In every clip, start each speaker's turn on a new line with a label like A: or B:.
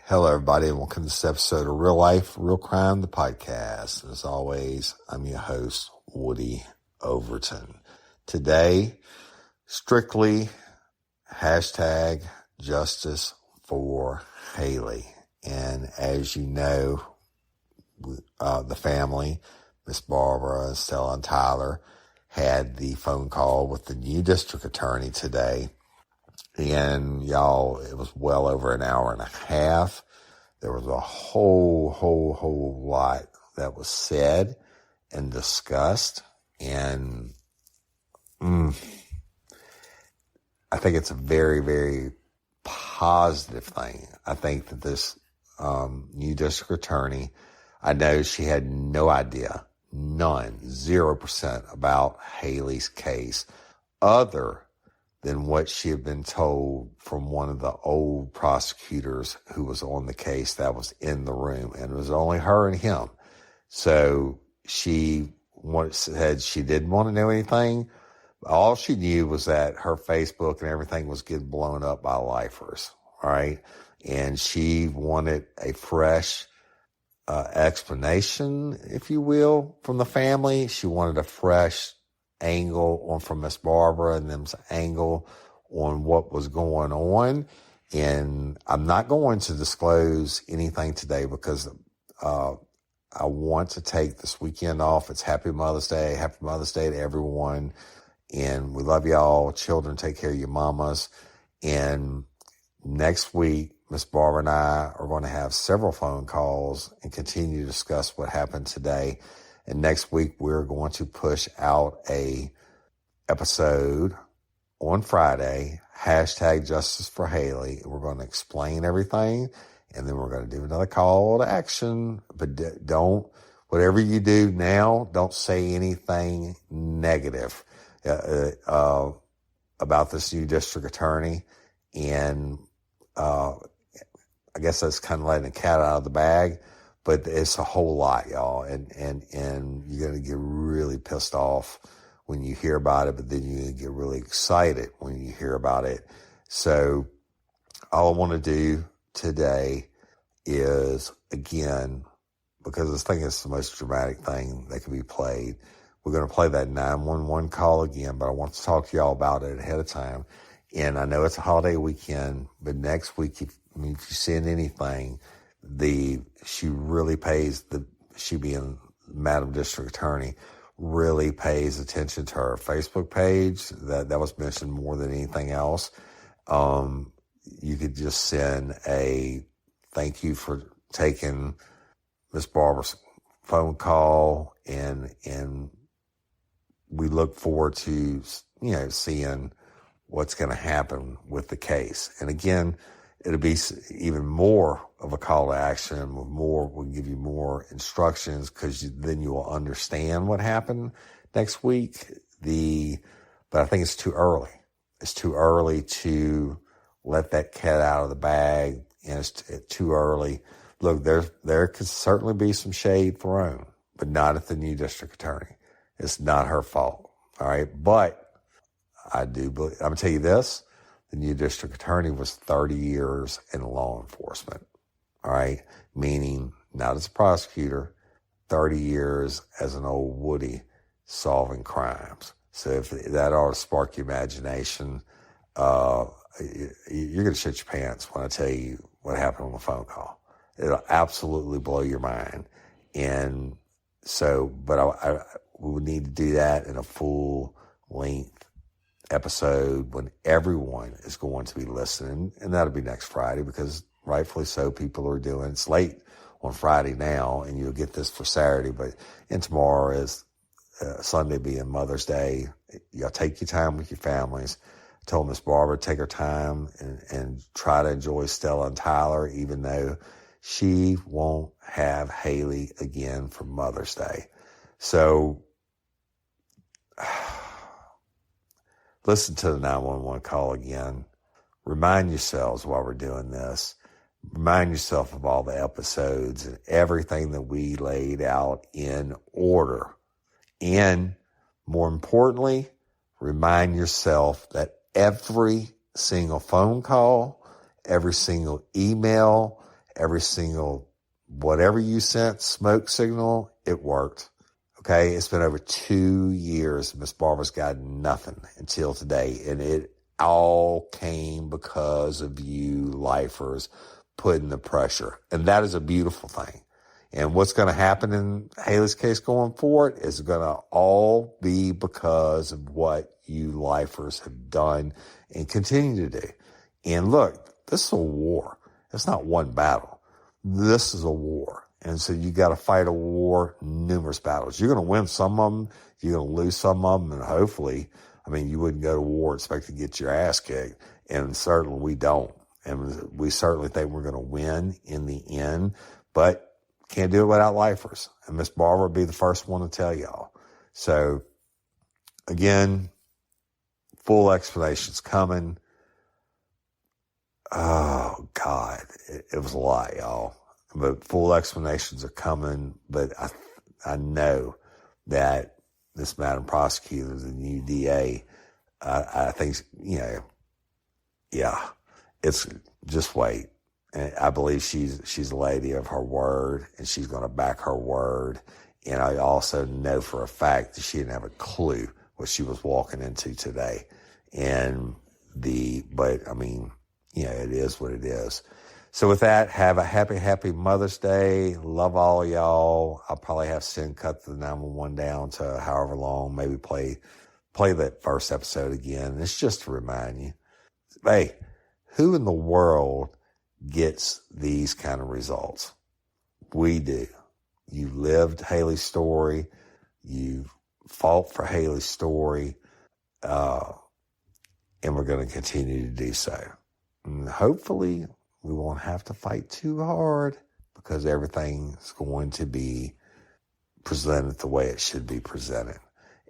A: Hello, everybody, and welcome to this episode of Real Life, Real Crime, the podcast. As always, I'm your host, Woody Overton. Today, strictly hashtag justice for Hailey. And as you know, the family, Miss Barbara, Stella, and Tyler, had the phone call with the new district attorney today. And y'all, it was well over an hour and a half. There was a whole lot that was said and discussed. And I think it's a very, very positive thing. I think that this new district attorney, I know she had no idea, 0% about Hailey's case, other than what she had been told from one of the old prosecutors who was on the case that was in the room. And it was only her and him. So she said she didn't want to know anything. All she knew was that her Facebook and everything was getting blown up by lifers. All right. And she wanted a fresh explanation, if you will, from the family. She wanted a fresh angle from Miss Barbara and them's angle on what was going on. And I'm not going to disclose anything today because I want to take this weekend off. It's Happy Mother's Day. Happy Mother's Day to everyone. And we love y'all. Children, take care of your mamas. And next week, Miss Barbara and I are going to have several phone calls and continue to discuss what happened today. And next week, we're going to push out a episode on Friday, hashtag justice for Hailey. We're going to explain everything, and then we're going to do another call to action. But whatever you do now, don't say anything negative about this new district attorney. And I guess that's kind of letting the cat out of the bag. But it's a whole lot, y'all, and you're going to get really pissed off when you hear about it, but then you're going to get really excited when you hear about it. So all I want to do today is, again, because this thing is the most dramatic thing that can be played, we're going to play that 911 call again, but I want to talk to y'all about it ahead of time. And I know it's a holiday weekend, but next week, if you send anything, she being Madam District Attorney, really pays attention to her Facebook page. That was mentioned more than anything else. You could just send a thank you for taking Miss Barbara's phone call, and we look forward to, seeing what's going to happen with the case. And again, it'll be even more of a call to action. We'll give you more instructions because then you will understand what happened next week. But I think it's too early. It's too early to let that cat out of the bag, and it's too early. Look, there could certainly be some shade thrown, but not at the new district attorney. It's not her fault. All right. But I'm going to tell you this. The new district attorney was 30 years in law enforcement, all right? Meaning not as a prosecutor, 30 years as an old Woody solving crimes. So if that ought to spark your imagination, you're going to shit your pants when I tell you what happened on the phone call. It'll absolutely blow your mind. And so, but we would need to do that in a full length episode when everyone is going to be listening, and that'll be next Friday because rightfully so, people are doing, it's late on Friday now, and you'll get this for Saturday, and tomorrow is Sunday being Mother's Day. Y'all take your time with your families. I told Miss Barbara to take her time and try to enjoy Stella and Tyler, even though she won't have Hailey again for Mother's Day. So listen to the 911 call again. Remind yourselves while we're doing this. Remind yourself of all the episodes and everything that we laid out in order. And more importantly, remind yourself that every single phone call, every single email, every single, whatever you sent, smoke signal, it worked. Okay, it's been over 2 years. Miss Barbara's got nothing until today, and it all came because of you lifers putting the pressure, and that is a beautiful thing. And what's going to happen in Hailey's case going forward is going to all be because of what you lifers have done and continue to do. And look, this is a war. It's not one battle. This is a war. And so you got to fight a war, numerous battles. You're going to win some of them. You're going to lose some of them. And hopefully, I mean, you wouldn't go to war expecting to get your ass kicked. And certainly we don't. And we certainly think we're going to win in the end, but can't do it without lifers. And Miss Barbara will be the first one to tell y'all. So again, full explanations coming. Oh God, it was a lot, y'all. But full explanations are coming. But I know that this Madam Prosecutor, the new DA, I think, yeah, it's just wait. And I believe she's a lady of her word, and she's going to back her word. And I also know for a fact that she didn't have a clue what she was walking into today. But I mean, it is what it is. So with that, have a happy Mother's Day. Love all of y'all. I'll probably have Sin cut the 911 down to however long, maybe play that first episode again. It's just to remind you, hey, who in the world gets these kind of results? We do. You lived Hailey's story. You fought for Hailey's story. And we're going to continue to do so. And hopefully we won't have to fight too hard because everything's going to be presented the way it should be presented.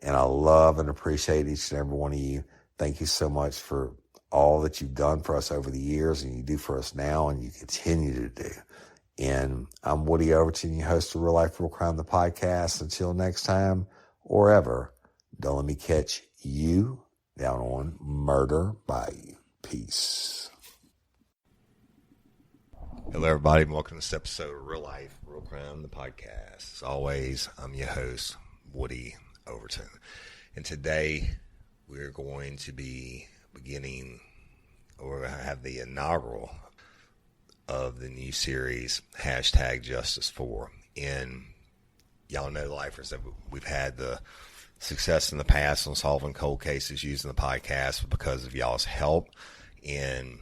A: And I love and appreciate each and every one of you. Thank you so much for all that you've done for us over the years, and you do for us now, and you continue to do. And I'm Woody Overton, your host of Real Life, Real Crime, the podcast. Until next time, or ever, don't let me catch you down on Murder Bayou. Peace.
B: Hello, everybody, and welcome to this episode of Real Life, Real Crime, the podcast. As always, I'm your host, Woody Overton. And today, we're going to be we're going to have the inaugural of the new series, #Justice4. And y'all know, lifers, that we've had the success in the past on solving cold cases using the podcast because of y'all's help. And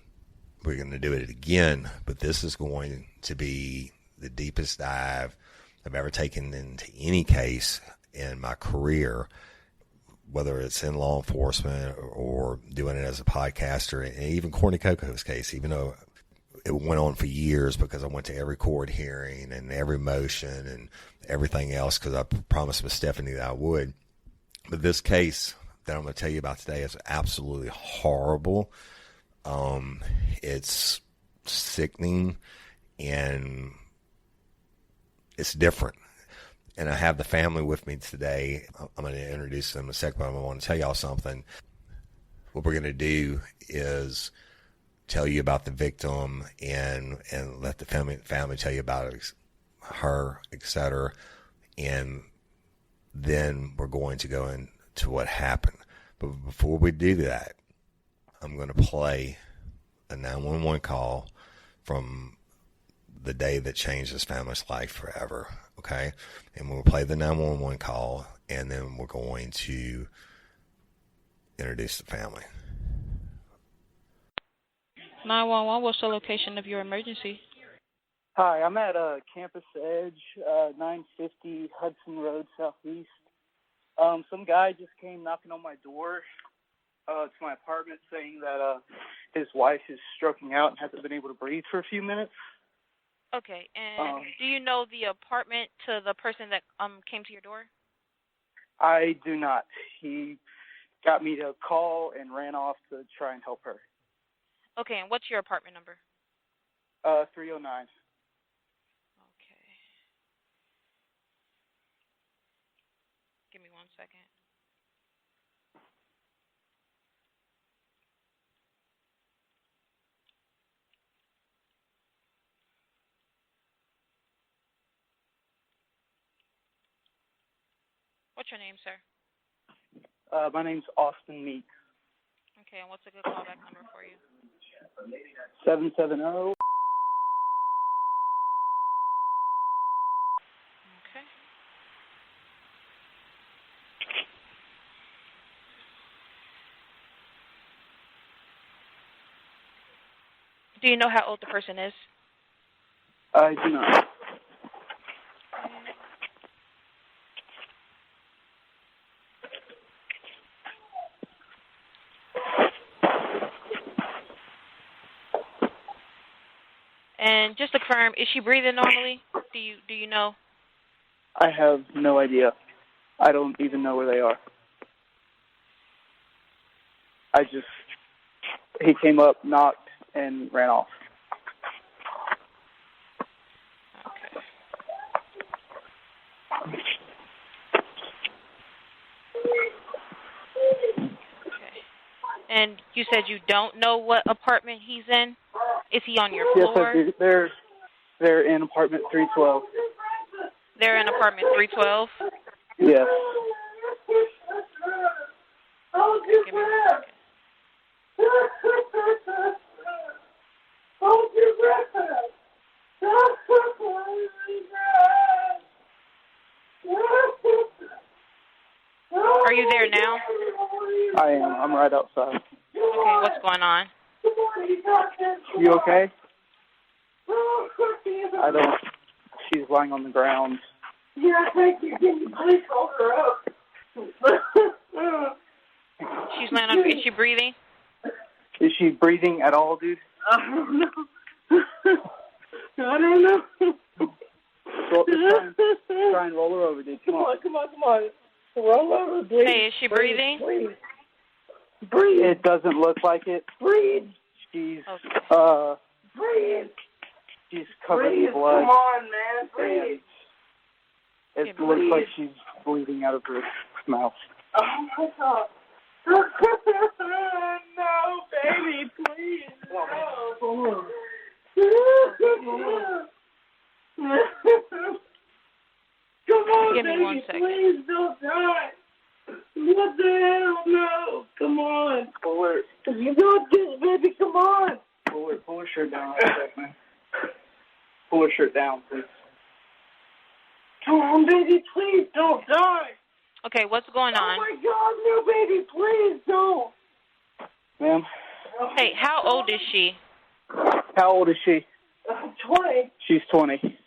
B: we're going to do it again, but this is going to be the deepest dive I've ever taken into any case in my career, whether it's in law enforcement or doing it as a podcaster. And even Courtney Coco's case, even though it went on for years because I went to every court hearing and every motion and everything else because I promised Miss Stephanie that I would. But this case that I'm going to tell you about today is absolutely horrible. It's sickening and it's different. And I have the family with me today. I'm going to introduce them in a second, but I want to tell y'all something. What we're going to do is tell you about the victim and let the family tell you about her, etc. And then we're going to go into what happened. But before we do that, I'm going to play a 911 call from the day that changed this family's life forever, okay? And we'll play the 911 call, and then we're going to introduce the family.
C: 911, what's the location of your emergency?
D: Hi, I'm at Campus Edge, 950 Hudson Road, Southeast. Some guy just came knocking on my door to my apartment saying that his wife is stroking out and hasn't been able to breathe for a few minutes.
C: Okay, and do you know the apartment to the person that came to your door?
D: I do not. He got me to call and ran off to try and help her.
C: Okay, and what's your apartment number?
D: 309.
C: Okay. Give me 1 second. what's your name, sir?
D: My name's Austin Meeks.
C: Okay, and what's a good callback number for you?
D: 770.
C: Okay. Do you know how old the person is?
D: I do not.
C: And just to confirm, is she breathing normally? Do you know?
D: I have no idea. I don't even know where they are. He came up, knocked, and ran off.
C: Okay. And you said you don't know what apartment he's in? Is he on your floor?
D: Yes, I do. They're in apartment 312.
C: They're in apartment 312?
D: Yes.
C: Give me 1 second. Are you there now?
D: I am. I'm right outside.
C: Okay, what's going on?
D: You okay? I don't. She's lying on the ground.
E: Yeah, thank you. Can you please hold her up?
C: She's laying on. Is she breathing?
D: Is she breathing at all, dude?
E: I don't know. I don't know.
D: Well, try and roll her over, dude.
E: Come on. Roll over, please.
C: Hey, is she breathing?
E: Please. Breathe.
D: It doesn't look like it.
E: Breathe.
D: She's,
C: okay.
E: Breathe.
D: She's covered
E: Breathe.
D: in blood.
E: Come on, man. Breathe.
D: It looks like she's bleeding out of her mouth.
E: Oh, my God. No, baby, please. No. Come on,
C: Give me
E: baby,
C: 1 second.
E: please don't die. What the hell? No, come on.
D: Pull her
E: You got this, baby, come on.
D: Pull her shirt down right quick, man. Pull her shirt down, please.
E: Come on, baby, please don't die.
C: Okay, what's going on?
E: Oh, my God, no, baby, please don't.
D: Ma'am?
C: Hey, how old is she?
D: How old is she?
E: 20.
D: She's 20.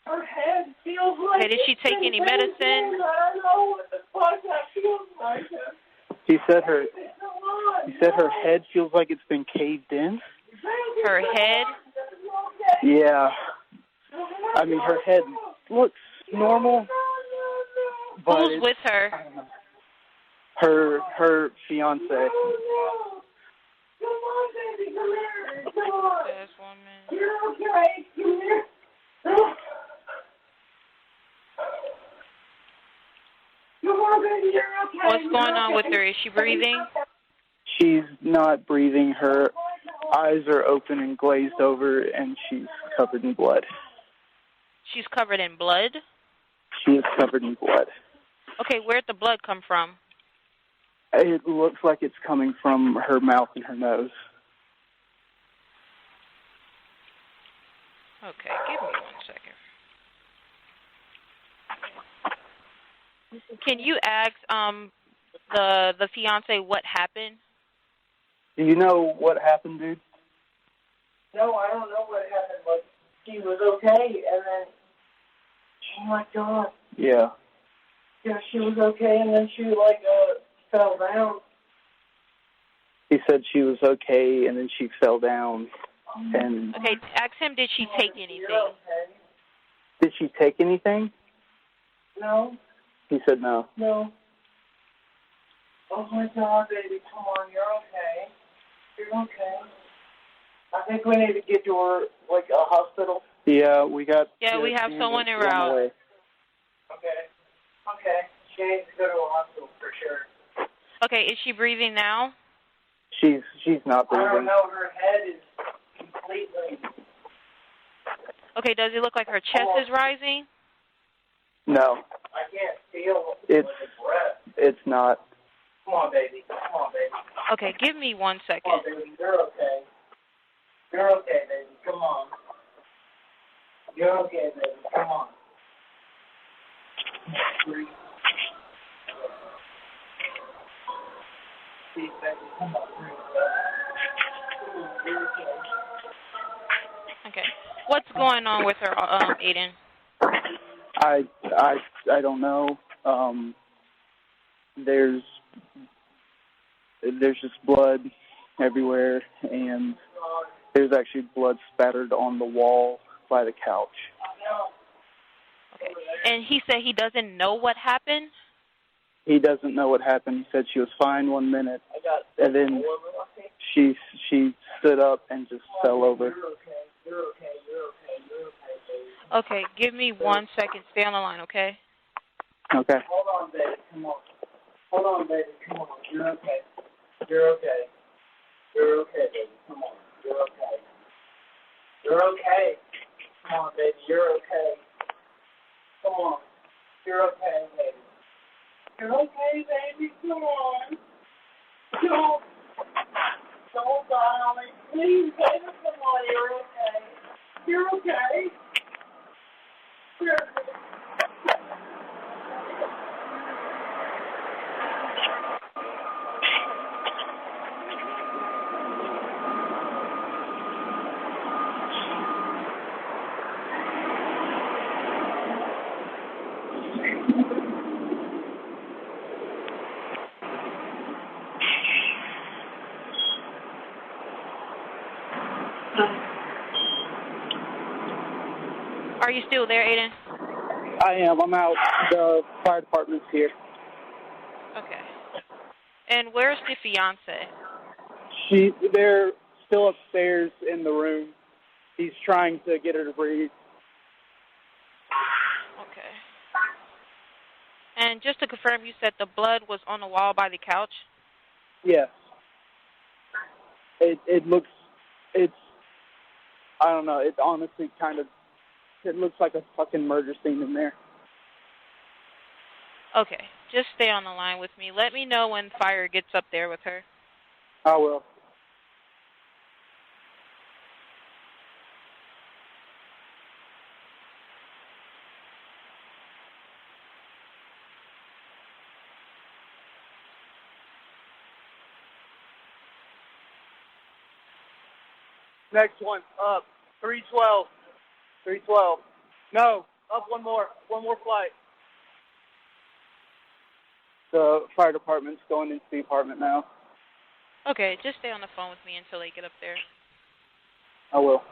E: Her head feels like...
C: Hey, did she take any medicine?
E: I don't know what the fuck that feels like.
D: He said her head feels like it's been caved in.
C: Her head?
D: Yeah. I mean, her head looks normal. But
C: Who's with her?
D: I don't know. Her fiance.
E: Come on, baby, come here. Come on.
C: This woman.
E: You're okay. Come here. Come on, baby, you're okay.
C: What's going on with her? Is she breathing?
D: She's not breathing. Her eyes are open and glazed over, and she's covered in blood.
C: She's covered in blood?
D: She is covered in blood.
C: Okay, where'd the blood come from?
D: It looks like it's coming from her mouth and her nose.
C: Okay, give me 1 second. Can you ask the fiance what happened?
D: Do you know what happened, dude?
E: No, I don't know what happened, but she was okay, and then, oh my God.
D: Yeah.
E: Yeah, she was okay, and then she, fell down.
D: He said she was okay, and then she fell down. And
C: Okay, ask him, did she take anything?
E: You're okay.
D: did she take anything?
E: No,
D: He said no.
E: no. Oh my God, baby, come on, you're okay. You're okay. I think we need to get you a hospital.
D: Yeah, we got...
C: Yeah, we have someone en
D: on the
C: route.
D: way.
E: Okay. She needs to go to a hospital for sure.
C: Okay, is she breathing now?
D: She's not
E: I don't
D: breathing.
E: know, her head is completely...
C: Okay, does it look like her chest is rising?
D: No.
E: I can't see
D: It's not.
E: Come on, baby. Come on, baby.
C: Okay, give me 1 second.
E: Come on, baby. You're okay. You're okay, baby. Come on. You're okay, baby. Come on. Breathe. Breathe, baby. Come on, breathe. Come on, you're okay.
C: Okay. What's going on with her, Aiden?
D: I don't know. There's just blood everywhere, and there's actually blood spattered on the wall by the couch.
C: Okay. And he said he doesn't know what happened?
D: He doesn't know what happened. He said she was fine 1 minute, and then she stood up and just fell over.
C: Okay, give me 1 second. Stay on the line, okay?
D: Okay.
E: Hold on, baby. Come on. Hold on, baby. Come on. You're okay. You're okay. You're okay, baby. Come on. You're okay. You're okay. Come on, baby. You're okay. Come on. You're okay, baby. You're okay, baby. Come on. Don't die. Please, baby. Come on. You're okay. You're okay. You're okay.
C: Are you still there, Aiden?
D: I am. I'm out. The fire department's here.
C: Okay. And where's the fiance?
D: They're still upstairs in the room. He's trying to get her to breathe.
C: Okay. And just to confirm, you said the blood was on the wall by the couch?
D: Yes. It looks, I don't know, it honestly it looks like a fucking murder scene in there.
C: Okay. Just stay on the line with me. Let me know when fire gets up there with her.
D: I will. Next one, up. 312. 312. No, up one more. One more flight. The fire department's going into the apartment now.
C: Okay, just stay on the phone with me until they get up there.
D: I will.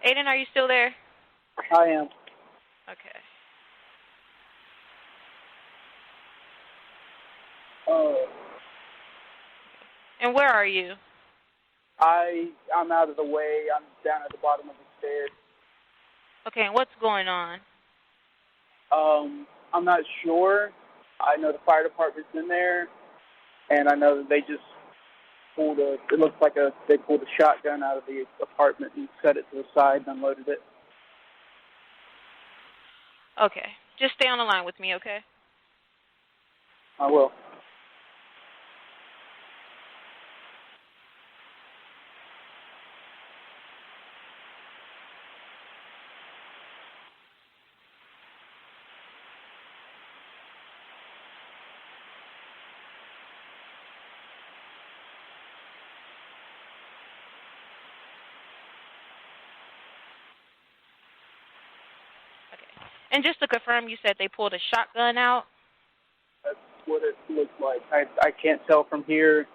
C: Aiden, are you still there?
D: I am.
C: Okay. And where are you?
D: I'm out of the way. I'm down at the bottom of the stairs.
C: Okay, and what's going on?
D: I'm not sure. I know the fire department's in there, and I know that it looks like they pulled a shotgun out of the apartment and set it to the side and unloaded it.
C: Okay. Just stay on the line with me, okay?
D: I will.
C: And just to confirm, you said they pulled a shotgun out?
D: That's what it looked like. I can't tell from here.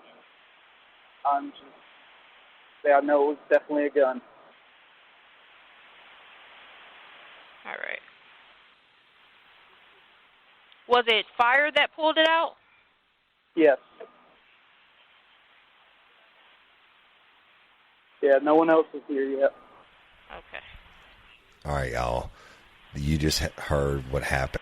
D: I know it was definitely a gun.
C: All right. Was it fire that pulled it out?
D: Yes. Yeah, no one else is here yet.
C: Okay.
B: All right, y'all. You just heard what happened.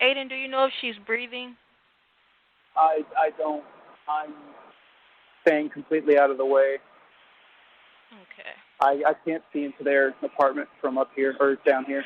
C: Aiden, do you know if she's breathing?
D: I don't. I'm staying completely out of the way.
C: Okay.
D: I can't see into their apartment from up here or down here.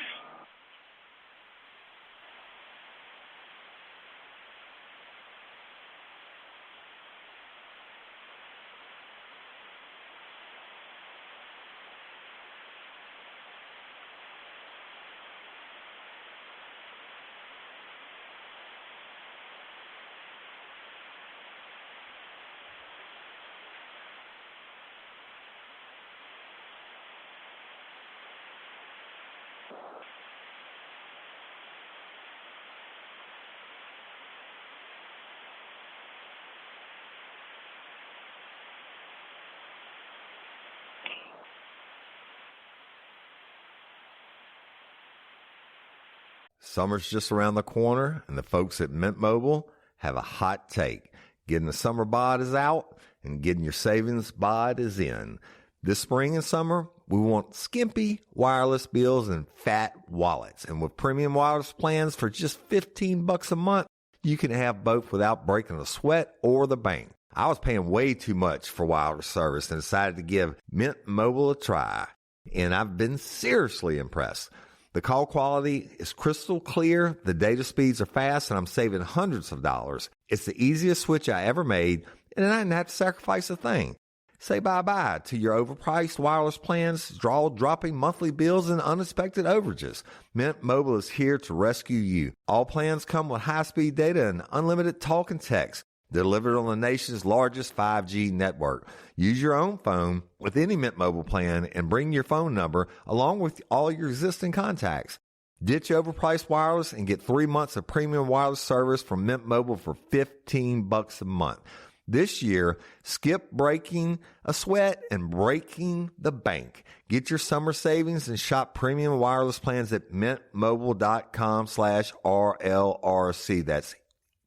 B: Summer's just around the corner, and the folks at Mint Mobile have a hot take. Getting the summer bod is out, and getting your savings bod is in. This spring and summer, we want skimpy wireless bills and fat wallets. And with premium wireless plans for just $15 a month, you can have both without breaking a sweat or the bank. I was paying way too much for wireless service and decided to give Mint Mobile a try. And I've been seriously impressed. The call quality is crystal clear, the data speeds are fast, and I'm saving hundreds of dollars. It's the easiest switch I ever made, and I didn't have to sacrifice a thing. Say bye-bye to your overpriced wireless plans, dropping monthly bills, and unexpected overages. Mint Mobile is here to rescue you. All plans come with high-speed data and unlimited talk and text, delivered on the nation's largest 5G network. Use your own phone with any Mint Mobile plan and bring your phone number along with all your existing contacts. Ditch overpriced wireless and get 3 months of premium wireless service from Mint Mobile for $15 a month. This year, skip breaking a sweat and breaking the bank. Get your summer savings and shop premium wireless plans at mintmobile.com/RLRC. That's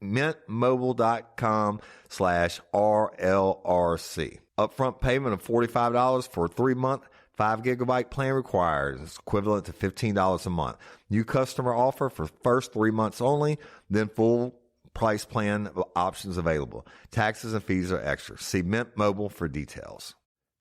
B: mintmobile.com/RLRC. Upfront payment of $45 for a 3-month, 5-gigabyte plan required. It's equivalent to $15 a month. New customer offer for first 3 months only, then full price plan options available. Taxes and fees are extra. See Mint Mobile for details.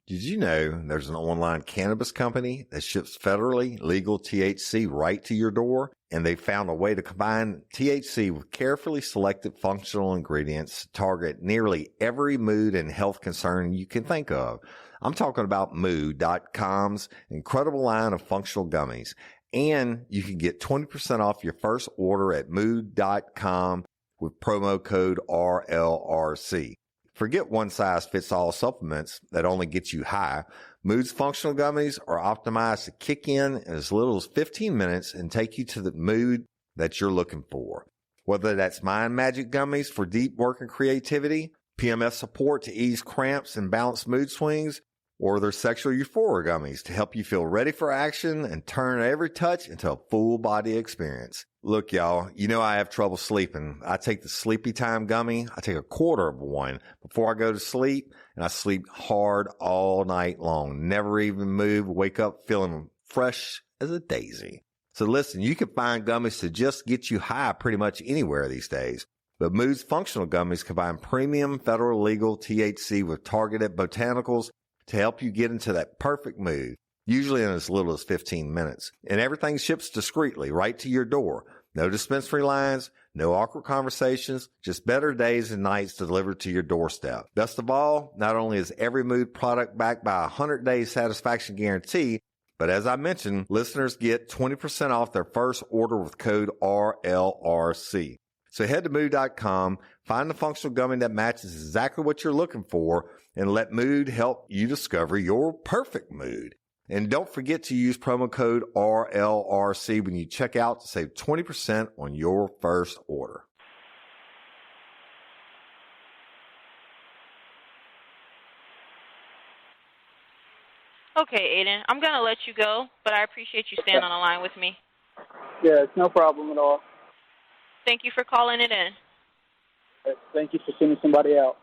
B: Did you know there's an online cannabis company that ships federally legal THC right to your door? And they found a way to combine THC with carefully selected functional ingredients to target nearly every mood and health concern you can think of. I'm talking about Mood.com's incredible line of functional gummies. And you can get 20% off your first order at Mood.com with promo code RLRC. Forget one-size-fits-all supplements that only get you high. Mood's functional gummies are optimized to kick in as little as 15 minutes and take you to the mood that you're looking for. Whether that's Mind Magic gummies for deep work and creativity, PMS support to ease cramps and balance mood swings, or their sexual euphoria gummies to help you feel ready for action and turn every touch into a full body experience. Look, y'all, you know I have trouble sleeping. I take the Sleepy Time gummy. I take a quarter of one before I go to sleep, and I sleep hard all night long. Never even move, wake up feeling fresh as a daisy. So listen, you can find gummies to just get you high pretty much anywhere these days. But Mood's functional gummies combine premium federal legal THC with targeted botanicals to help you get into that perfect mood, usually in as little as 15 minutes. And everything ships discreetly right to your door. No dispensary lines, no awkward conversations, just better days and nights delivered to your doorstep. Best of all, not only is every Mood product backed by a 100-day satisfaction guarantee, but as I mentioned, listeners get 20% off their first order with code RLRC. So head to Mood.com, find the functional gummy that matches exactly what you're looking for, and let Mood help you discover your perfect mood. And don't forget to use promo code RLRC when you check out to save 20% on your first order.
C: Okay, Aiden, I'm going to let you go, but I appreciate you staying on the line with me.
D: Yeah, it's no problem at all.
C: Thank you for calling it in.
D: Thank you for sending somebody out.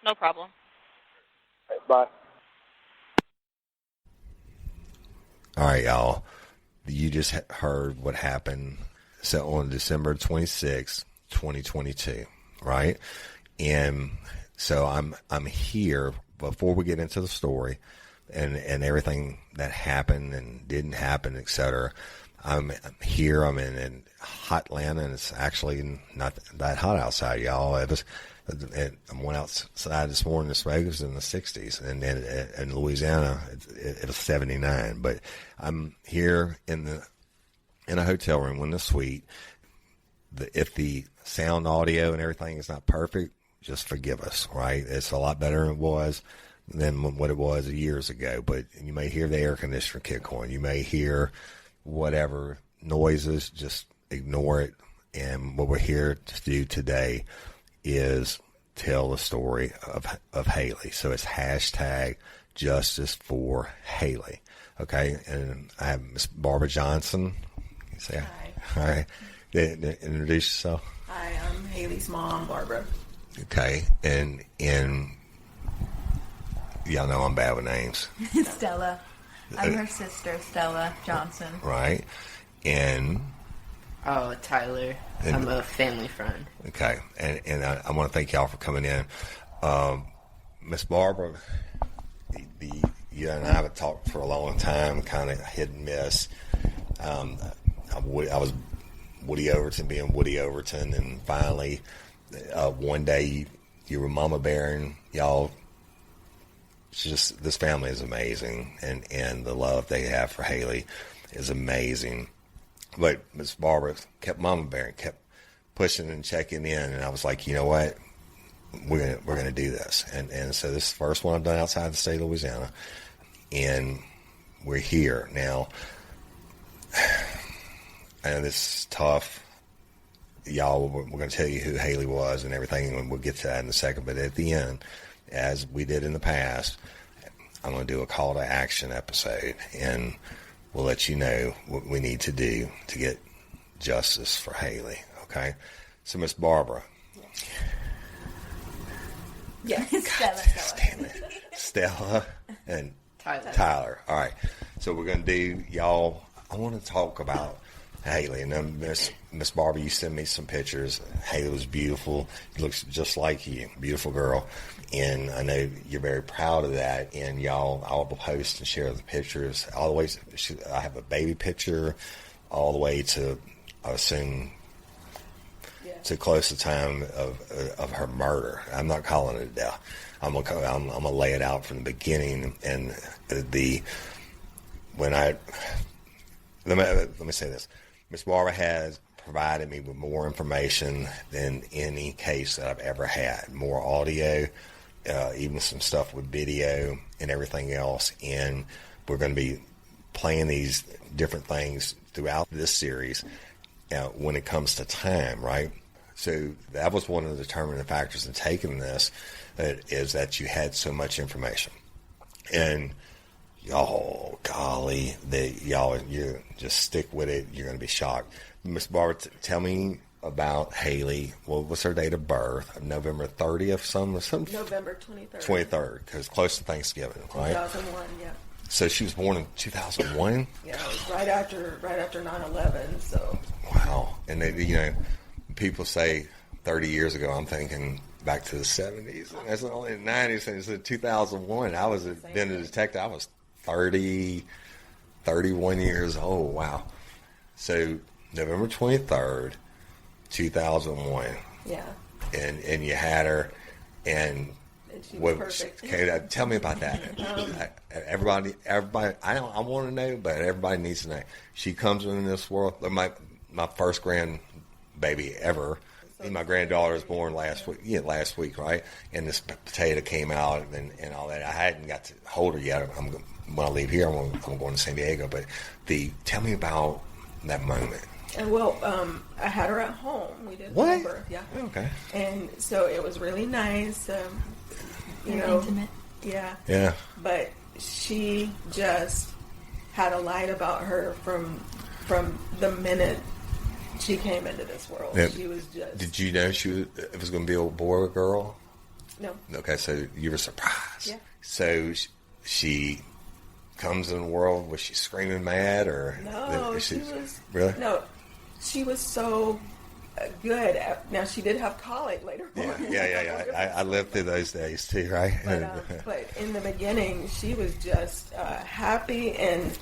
C: No problem.
D: Bye.
B: All right, y'all. You just heard what happened on December 26, 2022, right? And so I'm here before we get into the story and everything that happened and didn't happen, et cetera. I'm here. I'm in hot Atlanta, and it's actually not that hot outside, y'all. I went outside this morning to smoke. It was in the 60s, and in Louisiana, it was 79. But I'm here in a hotel room in the suite. If the sound, audio, and everything is not perfect, just forgive us, right? It's a lot better than it was than what it was years ago. But you may hear the air conditioner kick on. You may hear whatever noises, just ignore it. And what we're here to do today is tell the story of Hailey. So it's hashtag justice for Hailey. Okay. And I have Miss Barbara Johnson. You say hi. All right. Introduce yourself.
F: Hi, I'm Hailey's mom, Barbara.
B: Okay. And y'all know I'm bad with names.
F: Stella. I'm her sister, Stella Johnson.
B: Right. And
G: oh, Tyler. I'm a family friend.
B: Okay. And I want to thank y'all for coming in. Miss Barbara, you and I have talked for a long time, kind of hit and miss. I was Woody Overton being Woody Overton, and finally, one day you were mama bearing. Y'all, this family is amazing, and the love they have for Hailey is amazing. But Miss Barbara kept mama bearing, kept pushing and checking in, and I was like, you know what, we're gonna do this, and so this is the first one I've done outside the state of Louisiana, and we're here now. And it's tough, y'all. We're going to tell you who Hailey was and everything, and we'll get to that in a second. But at the end, as we did in the past, I'm going to do a call to action episode, and we'll let you know what we need to do to get justice for Hailey. Okay, so Miss Barbara.
F: Yes,
B: Stella. Stella and Tyler. All right, so we're going to do, y'all. I want to talk about Hailey, and then Miss Barbara, you sent me some pictures. Hailey was beautiful. Looks just like you, beautiful girl, and I know you're very proud of that. And y'all, I'll post and share the pictures all the way. I have a baby picture, all the way to, I assume, to close the time of her murder. I'm not calling it a death. I'm gonna lay it out from the beginning, and let me say this. Miss Barbara has provided me with more information than any case that I've ever had. More audio, even some stuff with video and everything else. And we're going to be playing these different things throughout this series when it comes to time, right? So that was one of the determining factors in taking this, is that you had so much information. And y'all, golly, you just stick with it. You're going to be shocked. Miss Barbara, tell me about Hailey. What was her date of birth? November 30th, something?
G: November 23rd.
B: 23rd, because close to Thanksgiving, right?
G: 2001, yeah.
B: So she was born in 2001?
G: Yeah, it was right after 9/11, so.
B: Wow. And they, people say 30 years ago, I'm thinking back to the 70s. And that's only the 90s, and it's 2001. I was then a detective. I was 31 years old. Wow. So November 23rd, 2001.
G: Yeah.
B: And you had her, and
G: she was perfect.
B: Okay, tell me about that. Everybody, I want to know, but everybody needs to know. She comes into this world. My first grandbaby ever. My granddaughter was born last week, right? And this potato came out and all that. I hadn't got to hold her yet. When I leave here, I'm going to San Diego. But tell me about that moment.
G: And I had her at home. We did
B: what?
G: birth, yeah.
B: Okay.
G: And so it was really nice.
F: Intimate.
G: Yeah.
B: Yeah.
G: But she just had a light about her from the minute she came into this world.
B: Yeah.
G: She was just.
B: Did you know it was going to be a boy or a girl?
G: No.
B: Okay, so you were surprised.
G: Yeah.
B: So she comes in the world. Was she screaming mad or?
G: No, she was.
B: Really?
G: No, she was so good. Now she did have colic later on.
B: Yeah. I lived through those days too, right?
G: But in the beginning, she was just happy, and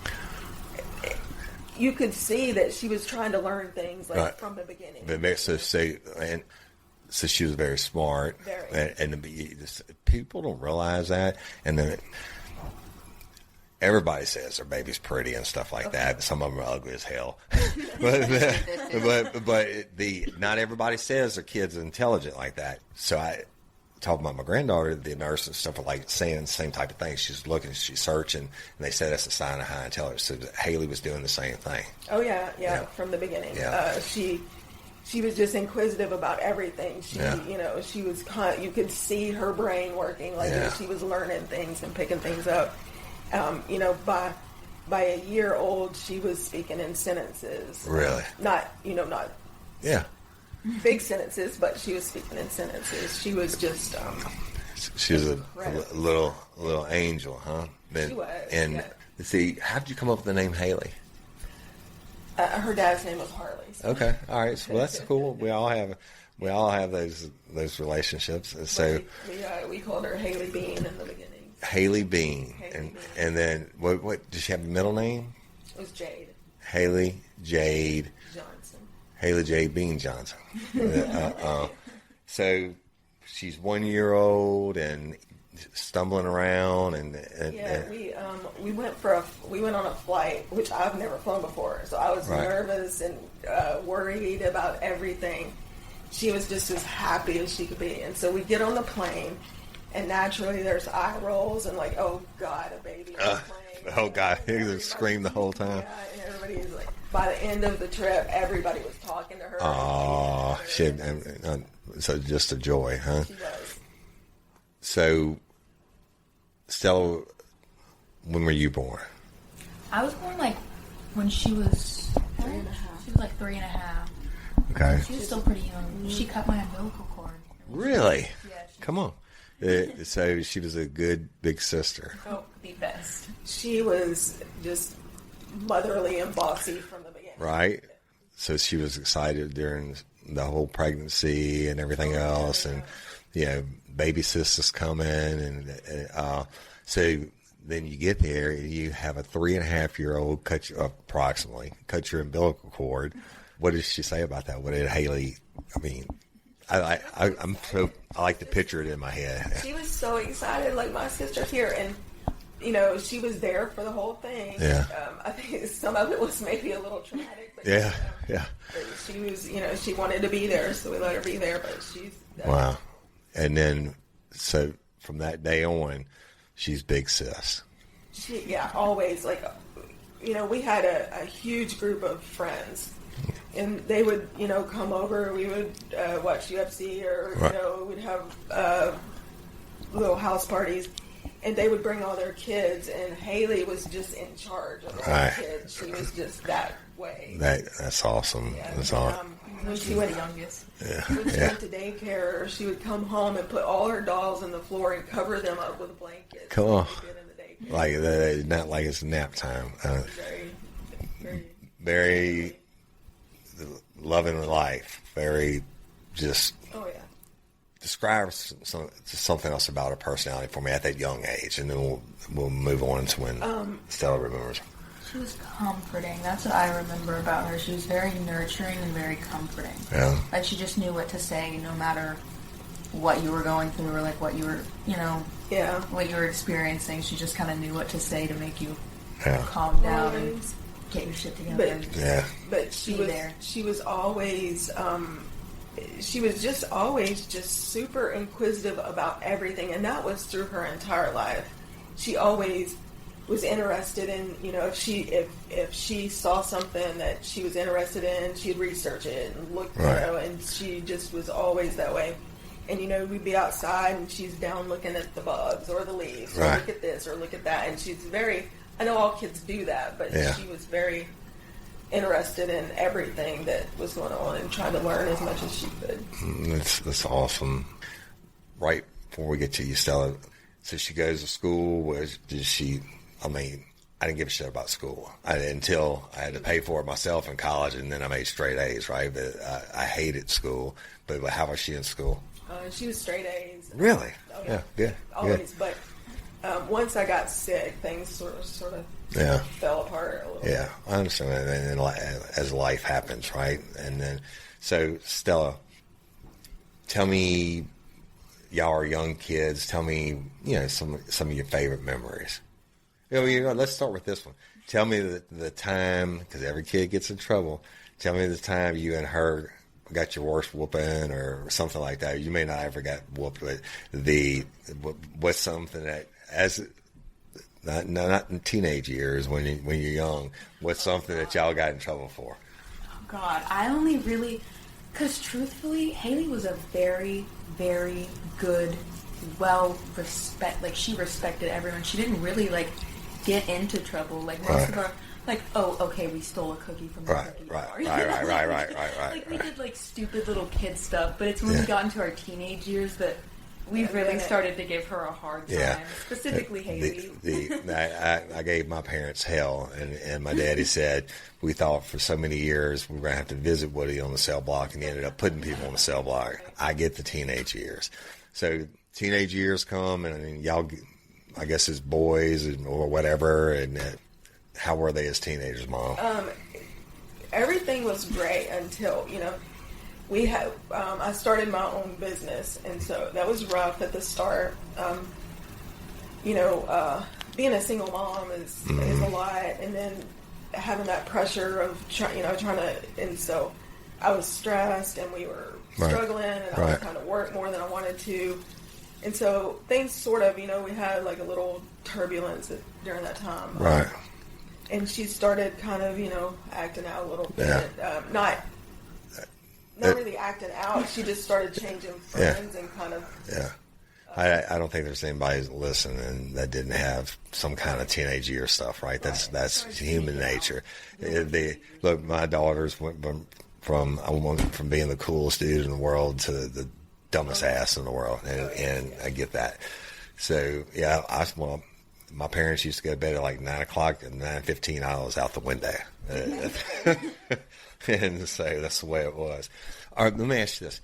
G: you could see that she was trying to learn things from the beginning.
B: So she was very smart.
G: Very.
B: And people don't realize that. And then everybody says their baby's pretty and stuff like that. Some of them are ugly as hell. but not everybody says their kid's intelligent like that. So I talked about my granddaughter, the nurse and stuff, like saying the same type of thing. She's looking, she's searching, and they said that's a sign of high intelligence. So Hailey was doing the same thing.
G: Oh yeah, from the beginning.
B: Yeah.
G: She was just inquisitive about everything. She was you could see her brain working, she was learning things and picking things up. By a year old, she was speaking in sentences.
B: Really?
G: Not
B: Yeah.
G: big sentences, but she was speaking in sentences. She was just.
B: She was a little angel, huh?
G: She was.
B: And see, how did you come up with the name Hailey?
G: Her dad's name was Harley. So.
B: Okay, all right. So that's cool. We all have those relationships. And so
G: we called her Hailey Bean in the beginning.
B: Hailey Bean, and then what? Did she have a middle name?
G: It was Jade.
B: Hailey Jade
G: Johnson.
B: Hailey Jade Bean Johnson. So she's 1 year old and stumbling around and
G: we went on a flight which I've never flown before, so I was nervous and worried about everything. She was just as happy as she could be, and so we get on the plane, and naturally there's eye rolls and like, oh God, a baby on the plane.
B: Oh God, he just screamed the whole time.
G: Yeah, and everybody is like, by the end of the trip, everybody was talking to her.
B: Oh shit! So just a joy, huh?
G: She was.
B: So, Stella, when were you born?
F: I was born when she was 3.5. She was 3.5.
B: Okay.
F: She was still pretty young. She cut my umbilical cord.
B: Really?
F: Yeah.
B: Come on. So she was a good big sister.
F: Oh, the best.
G: She was just motherly and bossy from the beginning.
B: Right. So she was excited during the whole pregnancy and everything else, and baby sisters coming, and so then you get there and you have a 3.5-year-old cut your umbilical cord. What did she say about that? What did Hailey? I mean, I like to picture it in my head.
G: She was so excited, like my sister's here, and she was there for the whole thing.
B: Yeah.
G: I think some of it was maybe a little traumatic. But,
B: yeah.
G: But she was, she wanted to be there, so we let her be there. But she's
B: wow. And then, so from that day on, she's big sis.
G: Always we had a huge group of friends, and they would, come over. We would watch UFC, or we'd have little house parties, and they would bring all their kids. And Hailey was just in charge of all the kids. She was just that way.
B: That's awesome.
G: Yeah.
B: That's awesome.
G: When she
F: was
G: went
F: the youngest.
G: When she went to daycare, she would come home and put all her dolls on the floor and cover them up with blankets.
B: Come on.
G: Like
B: Not like it's nap time.
G: very,
B: Very loving life. Very just.
G: Oh yeah.
B: Describe something else about her personality for me at that young age, and then we'll move on to when Stella remembers.
F: She was comforting. That's what I remember about her. She was very nurturing and very comforting.
B: Yeah.
F: Like, she just knew what to say no matter what you were going through, or like what you were, what you were experiencing. She just kind of knew what to say to make you calm down and get your shit together.
G: But she was there. She was always. She was just always just super inquisitive about everything, and that was through her entire life. She always was interested in, if she saw something that she was interested in, she'd research it and look, and she just was always that way. And, we'd be outside and she's down looking at the bugs or the leaves, or look at this or look at that. And she's very, I know all kids do that, but she was very interested in everything that was going on and trying to learn as much as she could.
B: That's awesome. Right before we get to you, Stella, so she goes to school. Where did she? I mean, I didn't give a shit about school until I had to pay for it myself in college, and then I made straight A's, right? But I hated school. But how was she in school?
G: She was straight A's.
B: Really?
G: Oh,
B: yeah. Good.
G: Always. Good. But once I got sick, things sort of fell apart a little bit.
B: Yeah, I understand that. And then as life happens, right? And then, so Stella, tell me, y'all are young kids. Tell me, some of your favorite memories. Let's start with this one. Tell me the time, because every kid gets in trouble. Tell me the time you and her got your worst whooping or something like that. You may not ever got whooped, but what's something that not in teenage years when you're young, what's something that y'all got in trouble for?
F: Oh God, I only really, because truthfully, Hailey was a very, very good, she respected everyone. She didn't really get into trouble like most of our. We stole a cookie from the cookie jar.
B: Right.
F: We did stupid little kid stuff, but it's when we got into our teenage years that we really started to give her a hard time. Specifically Hailey.
B: I gave my parents hell, and my daddy said we thought for so many years we were going to have to visit Woody on the cell block, and he ended up putting people on the cell block. I get the teenage years. So teenage years come, and y'all, I guess it's boys or whatever, and how were they as teenagers, Mom?
G: Everything was great until, we had, I started my own business, and so that was rough at the start. Being a single mom is a lot, and then having that pressure of trying to, and so I was stressed, and we were struggling, and I was trying to work more than I wanted to, and so things sort of, we had a little turbulence during that time.
B: Right.
G: And she started kind of, acting out a little bit. Not really acting out. She just started changing friends and kind of.
B: Yeah. I don't think there's anybody listening that didn't have some kind of teenage year stuff, right? That's human nature. Look, my daughters went from being the coolest dude in the world to the dumbest ass in the world, and I get that. So yeah, my parents used to go to bed at 9 o'clock, and 9:15 I was out the window. And so that's the way it was. All right, let me ask you this.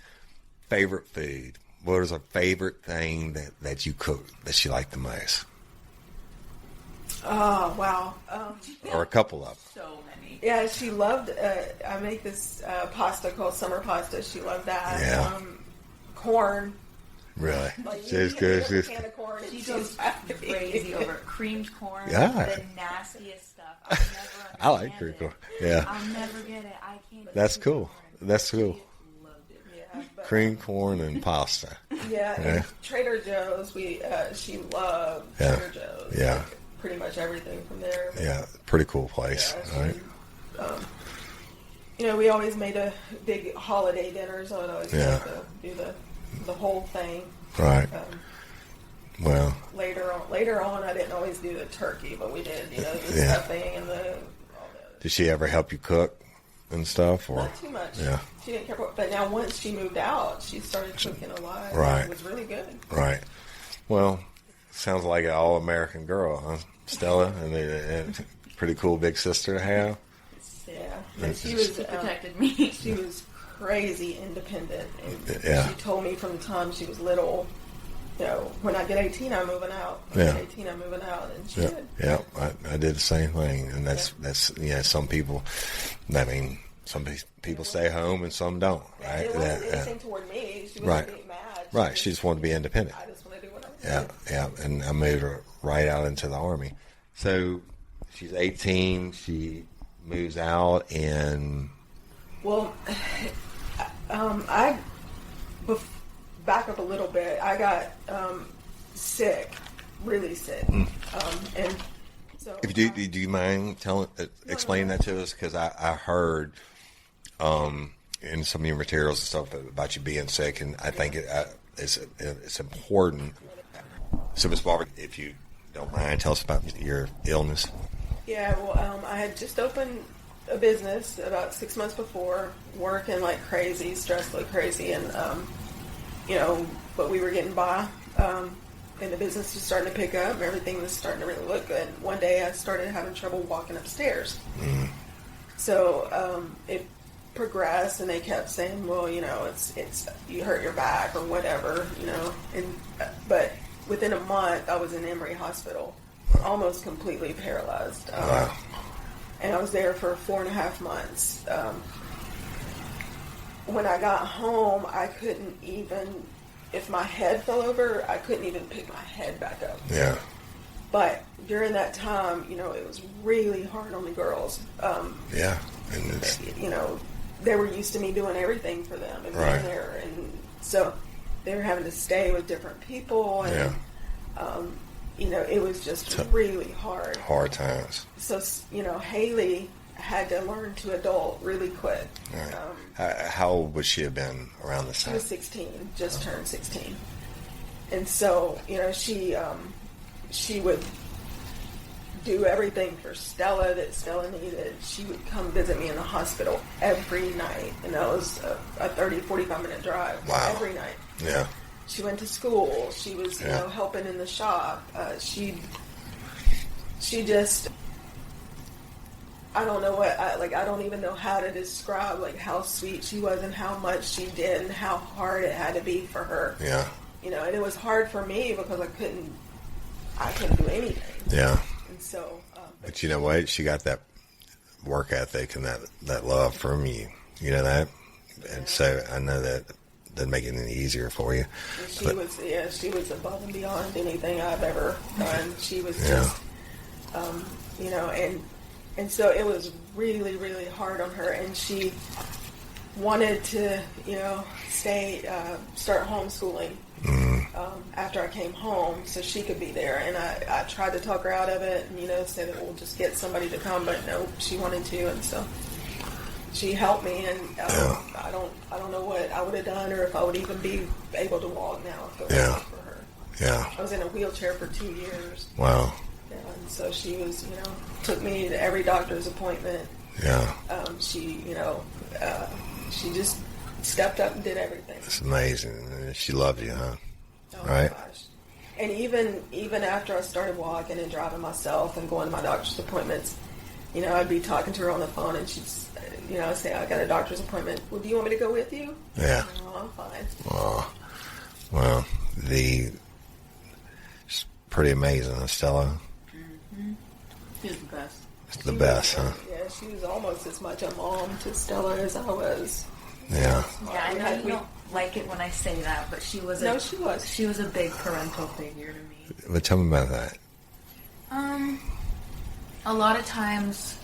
B: Favorite food. What is a favorite thing that you cook that you like the most?
G: Oh, wow.
B: Or a couple of them.
F: So many.
G: Yeah, she loved, I make this pasta called summer pasta. She loved that.
B: Yeah.
G: Corn.
B: Really?
G: She's good. Can of corn.
F: She goes crazy over creamed corn.
B: Yeah.
F: The nastiest stuff. I'll never
B: I like creamed corn. Yeah.
F: I'll never get it. I can't.
B: That's cool. That's cool.
G: She loved it. Yeah.
B: Creamed corn and pasta.
G: Yeah. And Trader Joe's. She loved Trader Joe's.
B: Yeah.
G: Pretty much everything from there.
B: Yeah. Pretty cool place.
G: Yeah,
B: right.
G: we always made a big holiday dinner, so I'd always have to do the whole thing.
B: Right. Well,
G: later on, I didn't always do the turkey, but we did, the stuffing and all that.
B: Did she ever help you cook and stuff? Or?
G: Not too much.
B: Yeah.
G: She didn't care about, but now once she moved out, she started cooking a lot.
B: Right.
G: It was really good.
B: Right. Well, sounds like an all-American girl, huh, Stella? And a pretty cool big sister to have.
G: Yeah. And she protected me. She was crazy independent. And she told me from the time she was little, when I get 18, I'm moving out. When I get 18, I'm moving out. And she did.
B: Yeah, I did the same thing. And that's some people, some people stay home and some don't, right?
G: It wasn't anything toward me. She wasn't being mad.
B: Right. She just wanted to be independent.
G: I just wanted to do what I wanted.
B: Yeah. And I moved her right out into the Army. So she's 18. She moves out and...
G: Well, back up a little bit. I got sick, really sick, and so.
B: Do you mind explaining that to us? Because I heard in some of your materials and stuff about you being sick, and I think it's important. So, Ms. Barber, if you don't mind, tell us about your illness.
G: Yeah, well, I had just opened a business about 6 months before, working like crazy, stressed like crazy, and but we were getting by, and the business was starting to pick up, and everything was starting to really look good. One day I started having trouble walking upstairs. Mm-hmm. So it progressed, and they kept saying, well, it's you hurt your back or whatever, but within a month I was in Emory Hospital, almost completely paralyzed.
B: Wow.
G: And I was there for 4.5 months. When I got home, I couldn't even, if my head fell over, I couldn't even pick my head back up.
B: Yeah.
G: But during that time, it was really hard on the girls.
B: Yeah. And
G: they were used to me doing everything for them and being there. And so they were having to stay with different people. And, it was just really hard.
B: Hard times.
G: So, Hailey had to learn to adult really quick.
B: Right. How old would she have been around this time?
G: She was 16, just turned 16. And so, she would do everything for Stella that Stella needed. She would come visit me in the hospital every night. And that was a 30, 45-minute drive.
B: Wow.
G: Every night.
B: Yeah.
G: She went to school. She was, helping in the shop. She just... I don't know I don't even know how to describe how sweet she was and how much she did and how hard it had to be for her.
B: Yeah.
G: And it was hard for me because I couldn't do anything.
B: Yeah.
G: And so.
B: But you know what? She got that work ethic and that love from you. You know that? And so I know that doesn't make it any easier for you.
G: And she was above and beyond anything I've ever done. She was just, and so it was really, really hard on her, and she wanted to, start homeschooling after I came home so she could be there. And I tried to talk her out of it and, say that we'll just get somebody to come, but no, she wanted to, and so she helped me, and I don't know what I would have done or if I would even be able to walk now if it wasn't for her.
B: Yeah.
G: I was in a wheelchair for 2 years.
B: Wow.
G: And so she was, took me to every doctor's appointment.
B: Yeah.
G: She just stepped up and did everything.
B: It's amazing. She loved you, huh?
G: Oh
B: right?
G: My gosh. And even after I started walking and driving myself and going to my doctor's appointments, I'd be talking to her on the phone and she'd, say, I got a doctor's appointment. Well, do you want me to go with you?
B: Yeah.
G: Oh, I'm fine.
B: Oh, well, it's pretty amazing, Stella.
F: Mm-hmm. She's the best.
B: It's the best, huh?
G: Yeah, she was almost as much a mom to Stella as I was.
B: Yeah.
F: Yeah, I know you don't like it when I say that, but she was.
G: No, she was.
F: She was a big parental figure to me.
B: But tell me about that.
F: A lot of times,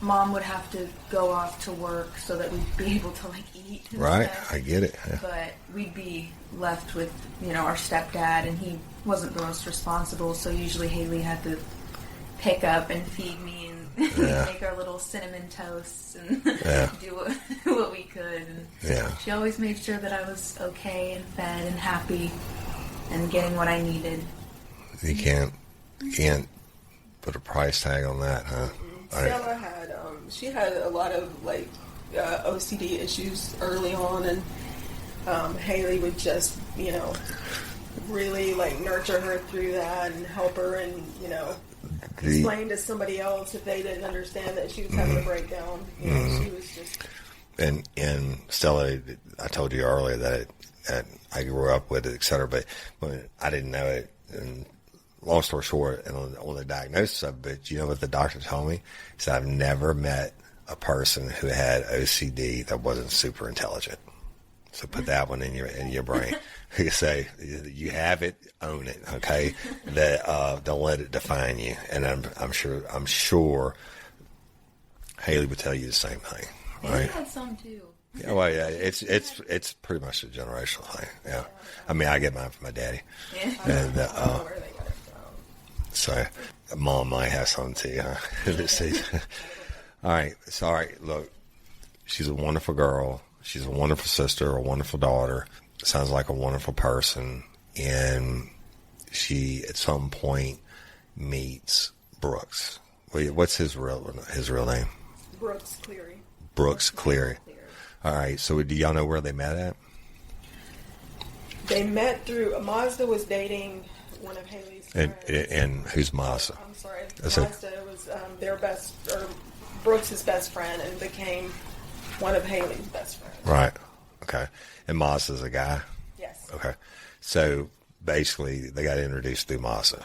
F: Mom would have to go off to work so that we'd be able to eat. And
B: right,
F: stuff.
B: I get it. Yeah.
F: But we'd be left with our stepdad, and he wasn't the most responsible. So usually Hailey had to pick up and feed me, and make our little cinnamon toasts and do what we could. And she always made sure that I was okay and fed and happy and getting what I needed.
B: You can't put a price tag on that, huh?
G: Stella had she had a lot of like OCD issues early on, and Hailey would just really like nurture her through that and help her, and explain to somebody else if they didn't understand that she was having a breakdown. She was just.
B: And Stella, I told you earlier that I grew up with it, et cetera, but I didn't know it. And long story short, and on the diagnosis of it, you know what the doctor told me? He said, I've never met a person who had OCD that wasn't super intelligent. So put that one in your brain. You say, you have it, own it, okay? That don't let it define you. And I'm sure Hailey would tell you the same thing, right?
F: I had some too.
B: Yeah, well, yeah, it's pretty much a generational thing. Yeah, I mean, I get mine from my daddy.
F: Yeah.
B: And
G: I don't know where they got it from.
B: so, mom might have some too, huh? All right. Look, she's a wonderful girl. She's a wonderful sister, a wonderful daughter. Sounds like a wonderful person. And she, at some point, meets Brooks. What's his real name?
G: Brooks Cleary.
B: Brooks Cleary. All right. So, do y'all know where they met at?
G: They met through Mazda was dating one of Hailey's friends.
B: And who's Mazda?
G: I'm sorry. Mazda was Brooks' best friend and became one of Hailey's best friends.
B: Right. Okay. And Mazda's a guy?
G: Yes.
B: Okay. So basically, they got introduced through Mazda.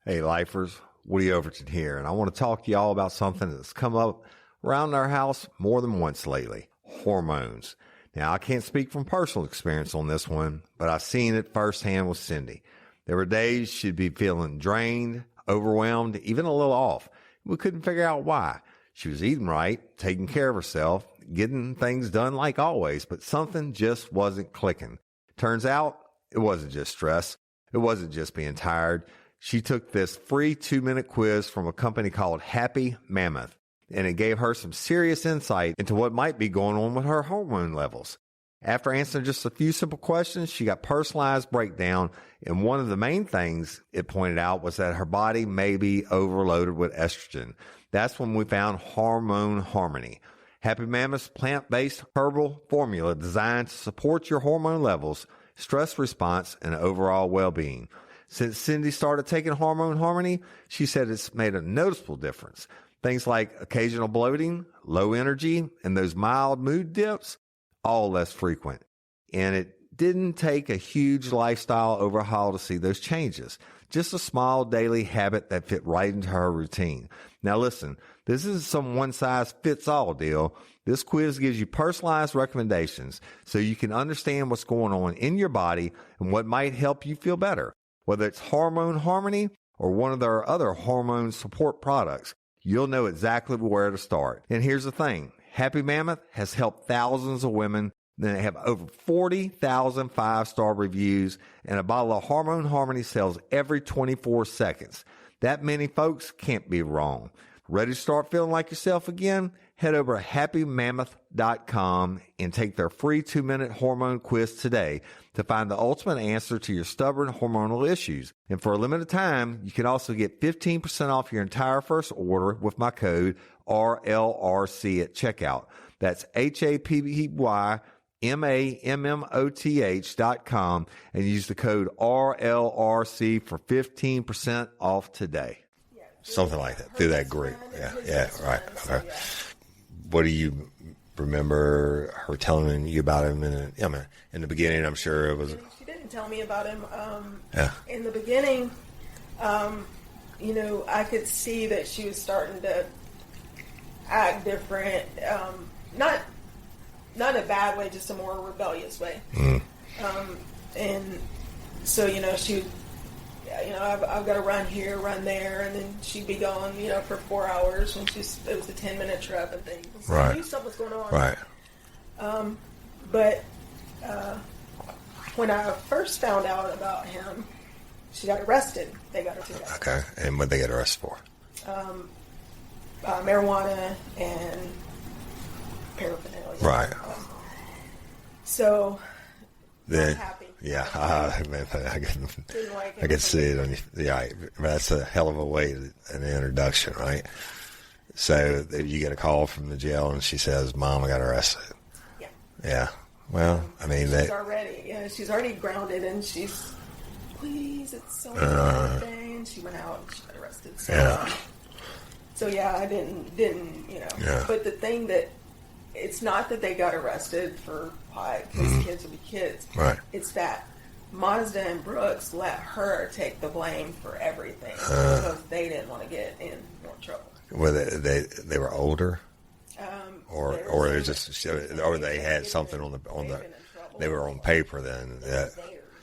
B: Hey, lifers. Woody Overton here, and I want to talk to y'all about something that's come up around our house more than once lately: hormones. Now, I can't speak from personal experience on this one, but I've seen it firsthand with Cindy. There were days she'd be feeling drained, overwhelmed, even a little off. We couldn't figure out why. She was eating right, taking care of herself, getting things done like always, but something just wasn't clicking. Turns out it wasn't just stress. It wasn't just being tired. She took this free 2-minute quiz from a company called Happy Mammoth, and it gave her some serious insight into what might be going on with her hormone levels. After answering just a few simple questions, she got personalized breakdown, and one of the main things it pointed out was that her body may be overloaded with estrogen. That's when we found Hormone Harmony, Happy Mammoth's plant-based herbal formula designed to support your hormone levels, stress response, and overall well-being. Since Cindy started taking Hormone Harmony, she said it's made a noticeable difference. Things like occasional bloating, low energy, and those mild mood dips, all less frequent. And it didn't take a huge lifestyle overhaul to see those changes. Just a small daily habit that fit right into her routine. Now listen, this isn't some one-size-fits-all deal. This quiz gives you personalized recommendations so you can understand what's going on in your body and what might help you feel better. Whether it's Hormone Harmony or one of their other hormone support products, you'll know exactly where to start. And here's the thing. Happy Mammoth has helped thousands of women. They have over 40,000 5-star reviews, and a bottle of Hormone Harmony sells every 24 seconds. That many folks can't be wrong. Ready to start feeling like yourself again? Head over to happymammoth.com and take their free 2-minute hormone quiz today to find the ultimate answer to your stubborn hormonal issues. And for a limited time, you can also get 15% off your entire first order with my code RLRC at checkout. That's HAPPYMAMMOTH.com and use the code RLRC for 15% off today. Something like that, through that group. Yeah, right. Okay. What do you remember her telling you about him? In the beginning, I'm sure it was.
G: She didn't tell me about him.
B: Yeah.
G: In the beginning, I could see that she was starting to act different. Not in a bad way, just a more rebellious way.
B: Mm.
G: And so, she would. I've got to run here, run there, and then she'd be gone, for 4 hours when it was a 10-minute trip and things. So
B: right.
G: I knew something was going on.
B: Right.
G: But when I first found out about him, she got arrested. They got her together.
B: Okay. And what they get arrested for?
G: marijuana and paraphernalia.
B: Right.
G: So,
B: Then,
G: happy.
B: yeah, man, I
G: like
B: can see it on you. Yeah, that's a hell of a way, an introduction, right? So you get a call from the jail, and she says, "Mom, I got arrested."
G: Yeah.
B: Yeah. Well, I mean,
G: she's already grounded, and she's, please, it's so day, and she went out and she got arrested. So yeah, I didn't,
B: Yeah.
G: But the thing that, it's not that they got arrested for pot, because kids will be kids.
B: Right.
G: It's that Mazda and Brooks let her take the blame for everything because they didn't want to get in more trouble.
B: Were they were older, or they had something on the they were on paper then.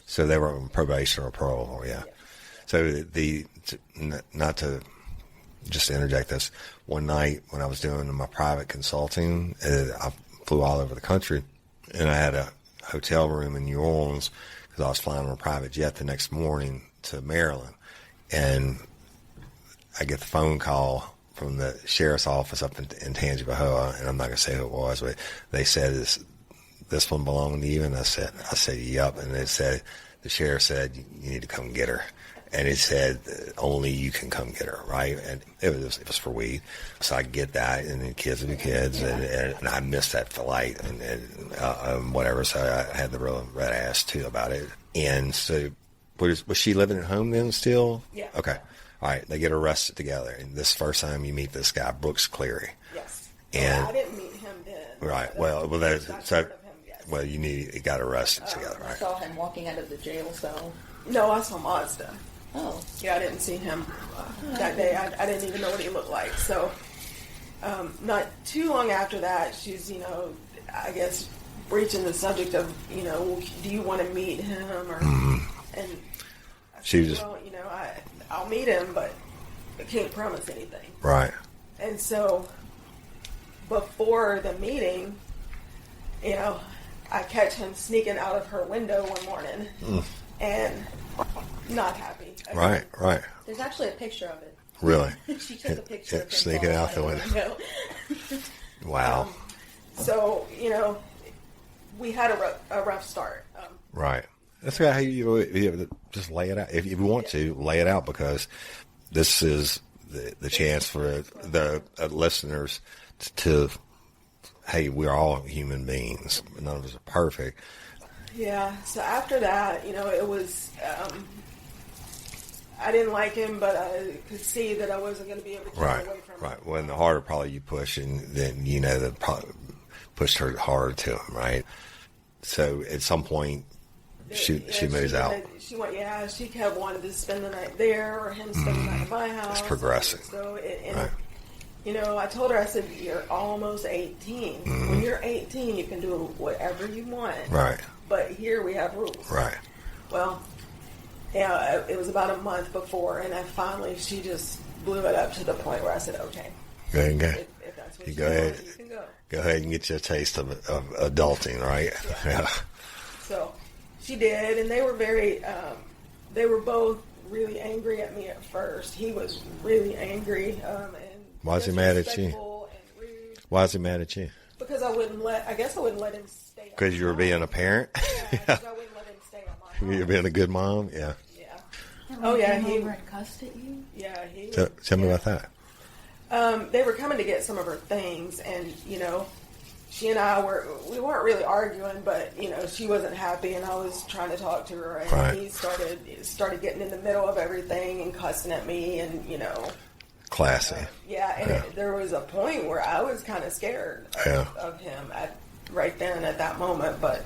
B: So they were on probation or parole. Yeah. So not to just interject this, one night when I was doing my private consulting, I flew all over the country, and I had a hotel room in New Orleans because I was flying on a private jet the next morning to Maryland, and I get the phone call from the sheriff's office up in Tangipahoa, and I'm not going to say who it was, but they said, this one belonged to you? And I said, yep. And they said, the sheriff said, you need to come get her. And it said, only you can come get her, right? And it was for weed. So I get that, and then kids will be kids, and I missed that flight and whatever. So I had the real red ass too about it. And so was she living at home then still?
G: Yeah.
B: Okay. All right. They get arrested together. And this first time you meet this guy, Brooks Cleary.
G: Yes.
B: And
G: I didn't meet him then.
B: Right. Well, you got arrested together, right?
F: I saw him walking out of the jail cell.
G: No, I saw Mazda.
F: Oh.
G: Yeah, I didn't see him that day. I didn't even know what he looked like. So, not too long after that, she's, I guess, breaching the subject of, do you want to meet him? Or, and I said, I'll meet him, but I can't promise anything.
B: Right.
G: And so, before the meeting, I catch him sneaking out of her window one morning, and not happy.
B: Right.
F: There's actually a picture of it.
B: Really?
F: She took a picture of him
B: sneaking out the window. Wow.
G: So, we had a rough start.
B: Right. That's how you just lay it out. If you want to, lay it out, because this is the chance for the listeners to, hey, we're all human beings. None of us are perfect.
G: Yeah. So after that, it was, I didn't like him, but I could see that I wasn't going to be able to keep away from him.
B: Right. Well, the harder probably you push, and then that probably pushed her hard to him, right? So at some point, she moves out.
G: She kept wanting to spend the night there, or him spend the night at my house.
B: It's progressing.
G: So
B: right.
G: I told her, I said, you're almost 18. When you're 18, you can do whatever you want.
B: Right.
G: But here we have rules.
B: Right.
G: Well, yeah, it was about a month before, and she just blew it up to the point where I said, okay.
B: Go ahead.
G: If that's what
B: you
G: you
B: go
G: want,
B: ahead.
G: you can go.
B: Go ahead and get your taste of adulting, right? Yeah.
G: So she did, and they were they were both really angry at me at first. He was really angry. And
B: why is he mad at you?
G: And rude.
B: Why is he mad at you?
G: Because I wouldn't let him stay.
B: Because you were being a parent?
G: Yeah, because I wouldn't let him stay at my house.
B: You're being a good mom? Yeah.
G: Yeah.
F: Oh, yeah. He over and cussed at you?
G: Yeah.
B: Tell me about that.
G: They were coming to get some of her things, and, she and I we weren't really arguing, but, she wasn't happy, and I was trying to talk to her, and he started getting in the middle of everything and cussing at me, and,
B: Classy.
G: There was a point where I was kind of scared of him right then at that moment, but...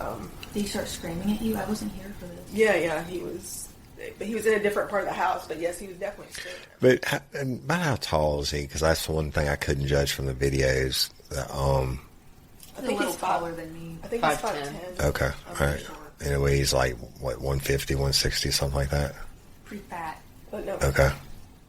F: Did he start screaming at you? I wasn't here for this.
G: Yeah, he was in a different part of the house, but yes, he was definitely screaming.
B: But about how tall is he? Because that's the one thing I couldn't judge from the videos.
F: I think he's taller than me.
G: I think he's 5'10".
B: Okay, all right.
G: Sure.
B: Anyway, he's like, 150, 160, something like that?
F: Pretty fat.
G: But no.
B: Okay.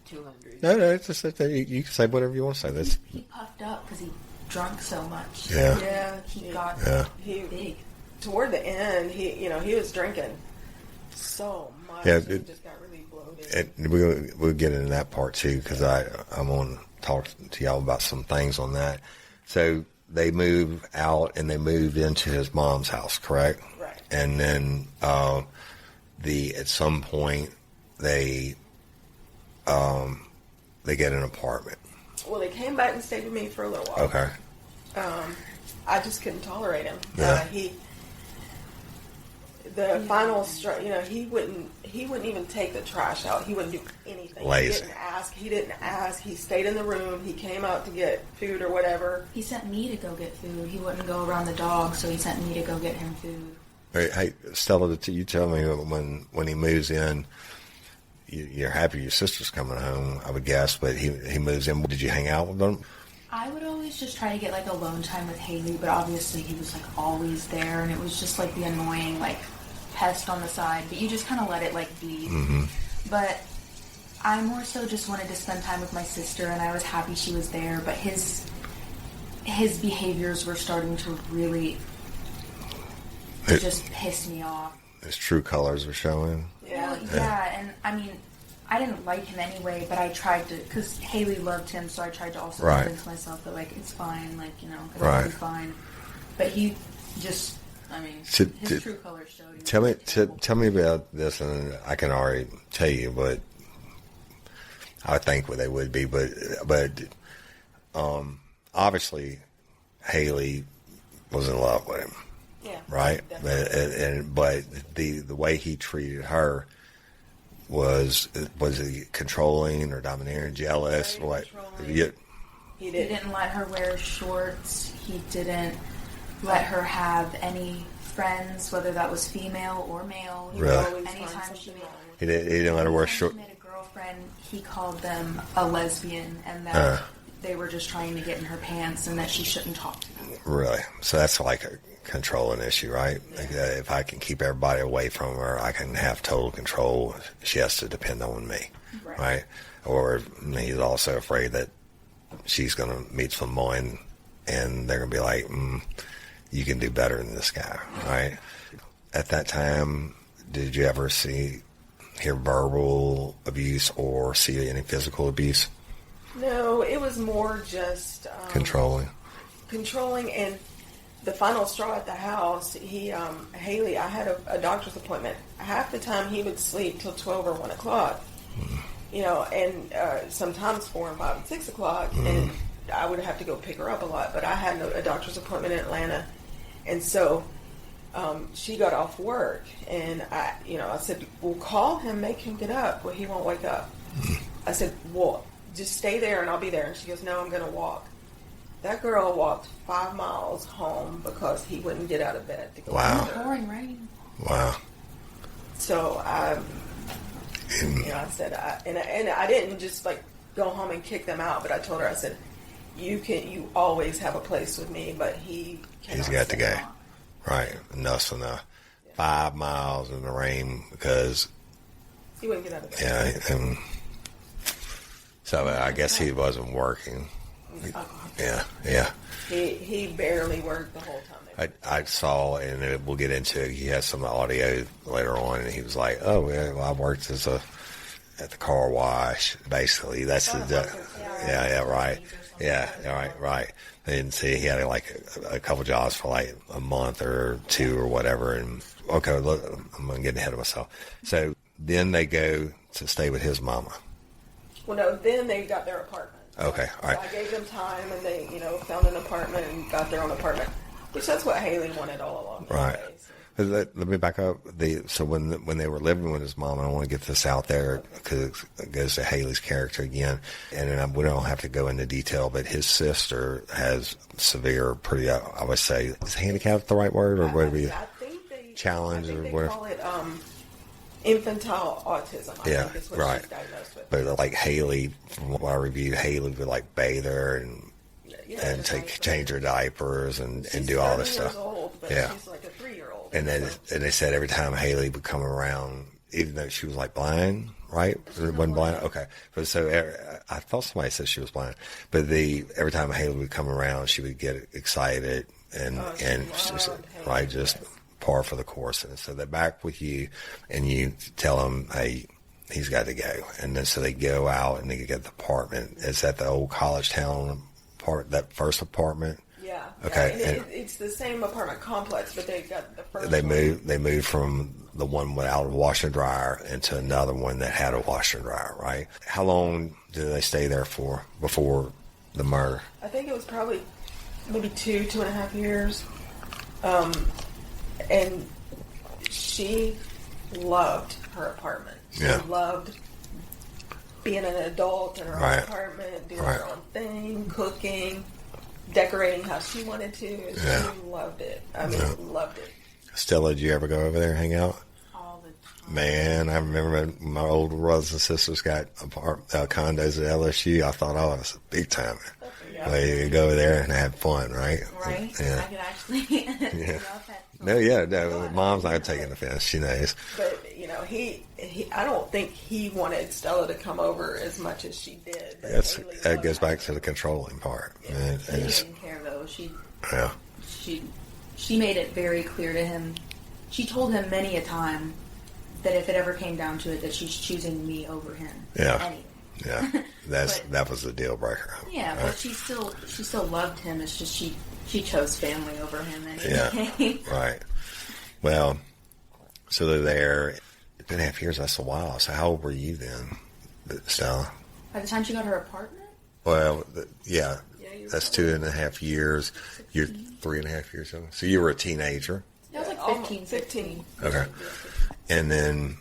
F: 200.
B: No, it's just that you can say whatever you want to say.
F: He puffed up because he drunk so much.
B: Yeah.
G: Yeah.
F: He got big.
G: Toward the end, he was drinking so much.
B: Yeah,
G: he just got really bloated.
B: We'll get into that part too, because I'm on talk to y'all about some things on that. So they move out and they moved into his mom's house, correct?
G: Right.
B: And then at some point they get an apartment.
G: Well, they came back and stayed with me for a little while.
B: Okay.
G: I just couldn't tolerate him.
B: Yeah.
G: The final he wouldn't even take the trash out. He wouldn't do anything.
B: Lazy.
G: He didn't ask. He stayed in the room. He came out to get food or whatever.
F: He sent me to go get food. He wouldn't go around the dog, so he sent me to go get him food.
B: Hey, Stella, you tell me when he moves in, you're happy your sister's coming home, I would guess, but he moves in. Did you hang out with them?
F: I would always just try to get like alone time with Hailey, but obviously he was like always there, and it was just like the annoying like pest on the side, but you just kind of let it like be.
B: Mm-hmm.
F: But I more so just wanted to spend time with my sister, and I was happy she was there, but his behaviors were starting to really just piss me off.
B: His true colors were showing.
G: Yeah.
F: Well, yeah, and I mean, I didn't like him anyway, but I tried to, because Hailey loved him, so I tried to also convince myself that, like, it's fine, like, you know, it'll be fine. But he just, I mean, his true colors showed.
B: Tell me about this, and I can already tell you, but I think what they would be, but obviously Hailey was in love with him.
G: Yeah.
B: Right? But the way he treated her was he controlling or domineering, jealous? What?
G: He
F: didn't let her wear shorts. He didn't let her have any friends, whether that was female or male.
B: Really?
F: Anytime she made
B: He didn't let her wear shorts.
F: She made a girlfriend, he called them a lesbian, and that they were just trying to get in her pants, and that she shouldn't talk to them.
B: Really? So that's like a controlling issue, right? Like, if I can keep everybody away from her, I can have total control. She has to depend on me, right? Or he's also afraid that she's going to meet someone and they're going to be like, you can do better than this guy, right? At that time, did you ever hear verbal abuse or see any physical abuse?
G: No, it was more just
B: Controlling,
G: and the final straw at the house, Hailey, I had a doctor's appointment. Half the time he would sleep till 12 or 1 o'clock, you know, and sometimes 4 and 5 and 6 o'clock, and I would have to go pick her up a lot, but I had a doctor's appointment in Atlanta, and so she got off work, and I said, well, call him, make him get up. Well, he won't wake up. I said, well, just stay there and I'll be there. And she goes, no, I'm going to walk. That girl walked 5 miles home because he wouldn't get out of bed to go.
B: Wow.
F: Pouring rain.
B: Wow.
G: So I said, and I didn't just like go home and kick them out, but I told her, I said, you always have a place with me, but he's
B: got to go. Right. Enough's enough. 5 miles in the rain because
G: he wouldn't get out of bed.
B: Yeah. And so I guess he wasn't working. Yeah.
G: He barely worked the whole time.
B: I saw, and we'll get into it, he has some audio later on, and he was like, oh, yeah, well, I worked at the car wash, basically. That's right. Yeah, right. And see, he had like a couple jobs for like a month or two or whatever, and okay, look, I'm getting ahead of myself. So then they go to stay with his mama.
G: Well, no, then they got their apartment.
B: Okay, all right.
G: So I gave them time, and they, found an apartment and got their own apartment, which that's what Hailey wanted all along.
B: Right. Let me back up. So when they were living with his mom, I don't want to get this out there because it goes to Hailey's character again, and we don't have to go into detail, but his sister has severe, pretty, I would say, is handicap the right word, or whatever you challenge or whatever?
G: Call it infantile autism. I think is what she's diagnosed with.
B: But like Hailey, from what I reviewed, Hailey would like bathe her and change her diapers and do all this stuff.
G: She's 7 years old, but she's like a 3-year-old.
B: And they said every time Hailey would come around, even though she was like blind, right? Wasn't blind? Okay. But so I thought somebody said she was blind, but every time Hailey would come around, she would get excited and just par for the course. And so they're back with you, and you tell them, hey, he's got to go. And then so they go out and they get the apartment. Is that the old college town part, that first apartment?
G: Yeah.
B: Okay.
G: Yeah. And it's the same apartment complex, but they got the first
B: They
G: one.
B: moved from the one without a washer and dryer into another one that had a washer and dryer, right? How long did they stay there for before the murder?
G: I think it was probably maybe 2.5 years. And she loved her apartment. She loved being an adult in her own apartment, doing her own thing, cooking, decorating how she wanted to. And she loved it. I mean, loved it.
B: Stella, did you ever go over there and hang out?
F: All the time.
B: Man, I remember my older brothers and sisters got condos at LSU. I thought, oh, it's a big time. You go there and have fun, right?
F: Right?
B: Yeah.
F: I could actually
B: No, Mom's not taking offense. She knows.
G: But, you know, he I don't think he wanted Stella to come over as much as she did. But
B: That goes back to the controlling part.
F: Yeah. She didn't care, though. She made it very clear to him. She told him many a time that if it ever came down to it, that she's choosing me over him.
B: Yeah.
F: Anyway.
B: Yeah. That was the deal breaker.
F: Yeah,
B: right?
F: but she still loved him. It's just she chose family over him anyway.
B: Yeah. Right. Well, so they're there. 2.5 years, that's a while. So how old were you then, Stella?
F: By the time she got her apartment?
B: Well, that's 2.5 years. You're 3.5 years old. So you were a teenager.
F: I was like 15.
B: Okay. And then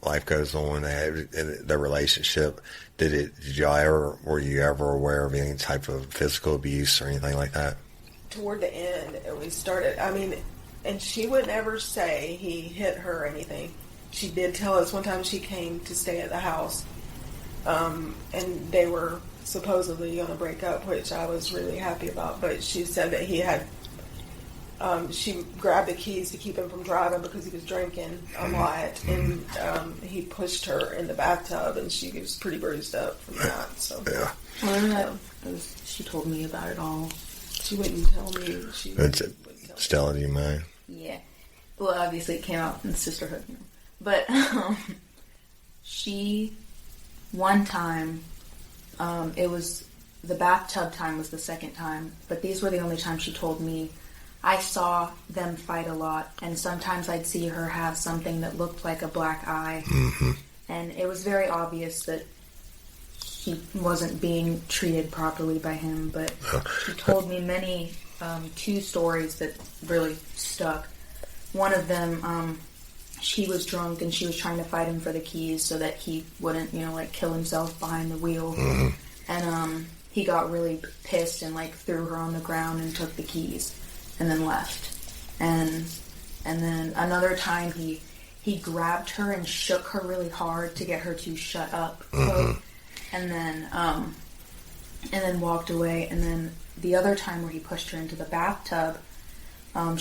B: life goes on. The relationship. Were you ever aware of any type of physical abuse or anything like that?
G: Toward the end, we started, and she would never say he hit her or anything. She did tell us one time she came to stay at the house, and they were supposedly going to break up, which I was really happy about, but she said that he had, she grabbed the keys to keep him from driving because he was drinking a lot, and he pushed her in the bathtub, and she was pretty bruised up from that. So
B: yeah.
F: She told me about it all.
G: She wouldn't tell me.
B: Stella, do you mind?
F: Yeah. Well, obviously it came out in sisterhood. But she, one time, it was, the bathtub time was the second time, but these were the only times she told me. I saw them fight a lot, and sometimes I'd see her have something that looked like a black eye.
B: Mm-hmm.
F: And it was very obvious that she wasn't being treated properly by him, but she told me many, 2 stories that really stuck. One of them, she was drunk and she was trying to fight him for the keys so that he wouldn't, kill himself behind the wheel.
B: Mm-hmm.
F: And he got really pissed and threw her on the ground and took the keys and then left. And then another time he grabbed her and shook her really hard to get her to shut up.
B: Mm-hmm.
F: And then walked away. And then the other time where he pushed her into the bathtub, I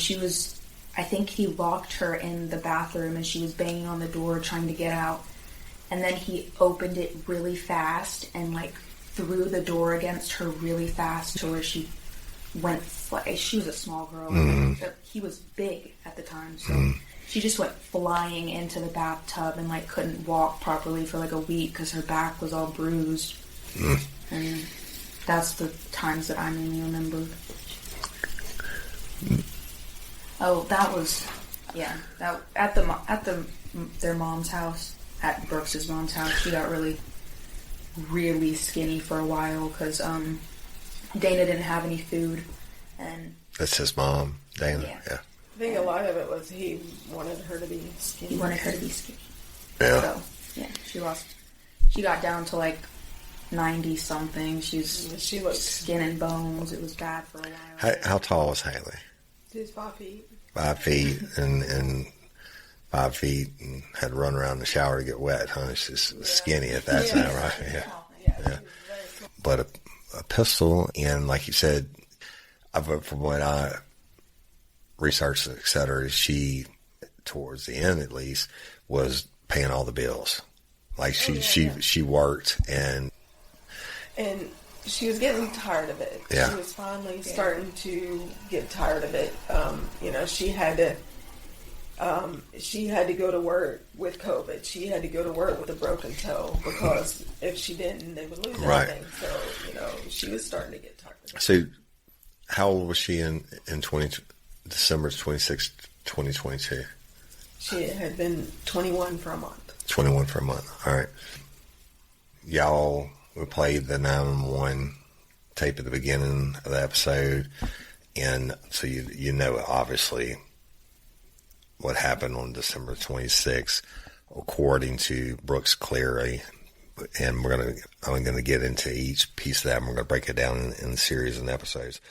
F: think he locked her in the bathroom and she was banging on the door trying to get out. And then he opened it really fast and threw the door against her really fast to where she went, she was a small girl.
B: Mm-hmm.
F: He was big at the time, so she just went flying into the bathtub and couldn't walk properly for a week because her back was all bruised. And that's the times that I mainly remember. Oh, that was, that at their mom's house, at Brooks's mom's house, she got really, really skinny for a while because Dana didn't have any food, and
B: that's his mom, Dana.
F: Yeah.
G: I think a lot of it was he wanted her to be skinny.
F: He wanted her to be skinny.
B: Yeah.
F: So she got down to 90 something. She looked skin and bones. It was bad for a while.
B: How tall was Hailey?
G: She's 5 feet.
B: 5 feet and 5 feet and had to run around the shower to get wet, huh? She's skinny at that time, right? Yeah. But a pistol, and like you said, from what I researched, etc., she, towards the end at least, was paying all the bills. She worked and
G: she was getting tired of it.
B: Yeah.
G: She was finally starting to get tired of it. She had to, She had to go to work with COVID. She had to go to work with a broken toe because if she didn't, they would lose everything. So, she was starting to get tired.
B: So, how old was she in December 26, 2022?
G: She had been 21 for a month.
B: 21 for a month. All right. Y'all, we played the 911 tape at the beginning of the episode. And so you know, obviously, what happened on December 26th, according to Brooks Cleary. And I'm going to get into each piece of that. And we're going to break it down in a series of episodes.